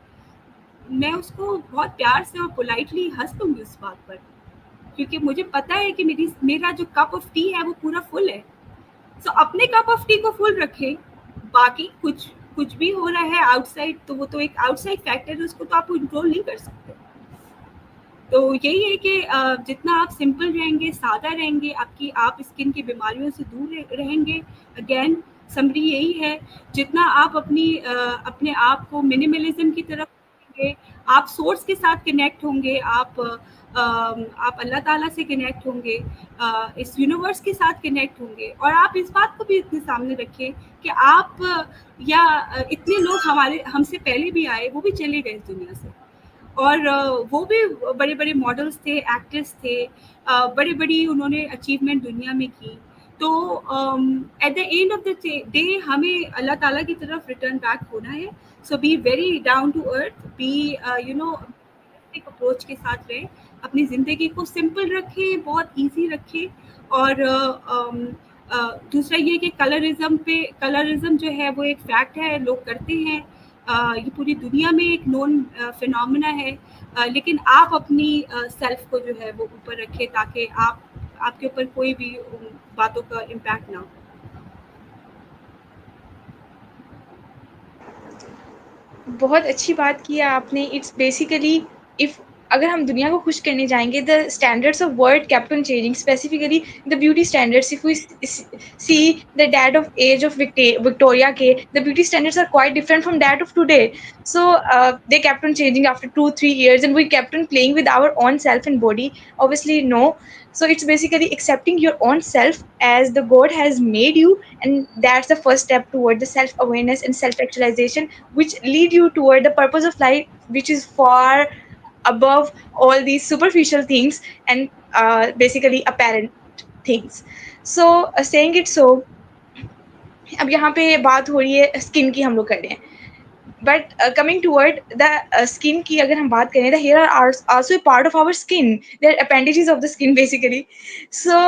मैं उसको बहुत प्यार से और पोलाइटली हंस दूंगी उस बात पर, क्योंकि मुझे पता है कि मेरा जो कप ऑफ टी है वो पूरा फुल है। सो अपने कप ऑफ टी को फुल रखें। बाकी कुछ भी हो रहा है आउटसाइड, तो वो तो एक आउटसाइड फैक्टर है, उसको तो आप कंट्रोल नहीं कर सकते। तो यही है कि जितना आप सिंपल रहेंगे, सादा रहेंगे, आप स्किन की बीमारियों से दूर रहेंगे। अगेन समरी यही है, जितना आप अपने आप को मिनिमलिज्म की तरफ रखेंगे, आप सोर्स के साथ कनेक्ट होंगे, आप अल्लाह ताला से कनेक्ट होंगे, इस यूनिवर्स के साथ कनेक्ट होंगे। और आप इस बात को भी इतने सामने रखें कि इतने लोग हमसे पहले भी आए, वो भी चले गए इस दुनिया से, और वो भी बड़े बड़े मॉडल्स थे, एक्टर्स थे, बड़ी बड़ी उन्होंने अचीवमेंट दुनिया में की। तो at the end of the day हमें अल्लाह ताला की तरफ रिटर्न बैक होना है। So be very down to earth, be एक अप्रोच के साथ रहें, अपनी ज़िंदगी को सिंपल रखें, बहुत इजी रखें। और दूसरा ये कि कलरिज्म जो है वो एक फैक्ट है, लोग करते हैं, ये पूरी दुनिया में एक नोन फिनोमेना है। लेकिन आप अपनी सेल्फ को जो है वो ऊपर रखें, ताकि आपके ऊपर कोई भी बातों का इम्पैक्ट ना हो। बहुत अच्छी बात की है आपने। इट्स बेसिकली, इफ अगर हम दुनिया को खुश करने जाएंगे, the standards of world kept on changing, specifically the beauty standards. If we see the date of age of Victoria K, the beauty standards are quite different from that of today. So they kept on changing after 2-3 years, and we kept on playing with our own self and body. Obviously no. So it's basically accepting your own self as the God has made you, and that's the first step toward the self awareness and self actualization, which lead you toward the purpose of life, which is far above all these superficial things and basically apparent things. So saying it so, अब यहाँ पे बात हो रही है स्किन की, हम लोग कर रहे हैं, but coming toward the skin की अगर हम बात करें, the hair are also a part of our skin. They're appendages of the skin basically. So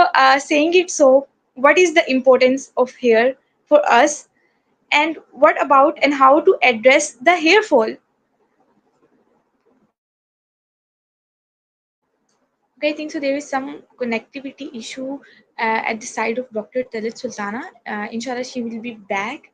saying it so, what is the importance of hair for us, and what about and how to address the hair fall? I think so. There is some connectivity issue at the side of Dr. Talit Sultana. Inshallah, she will be back.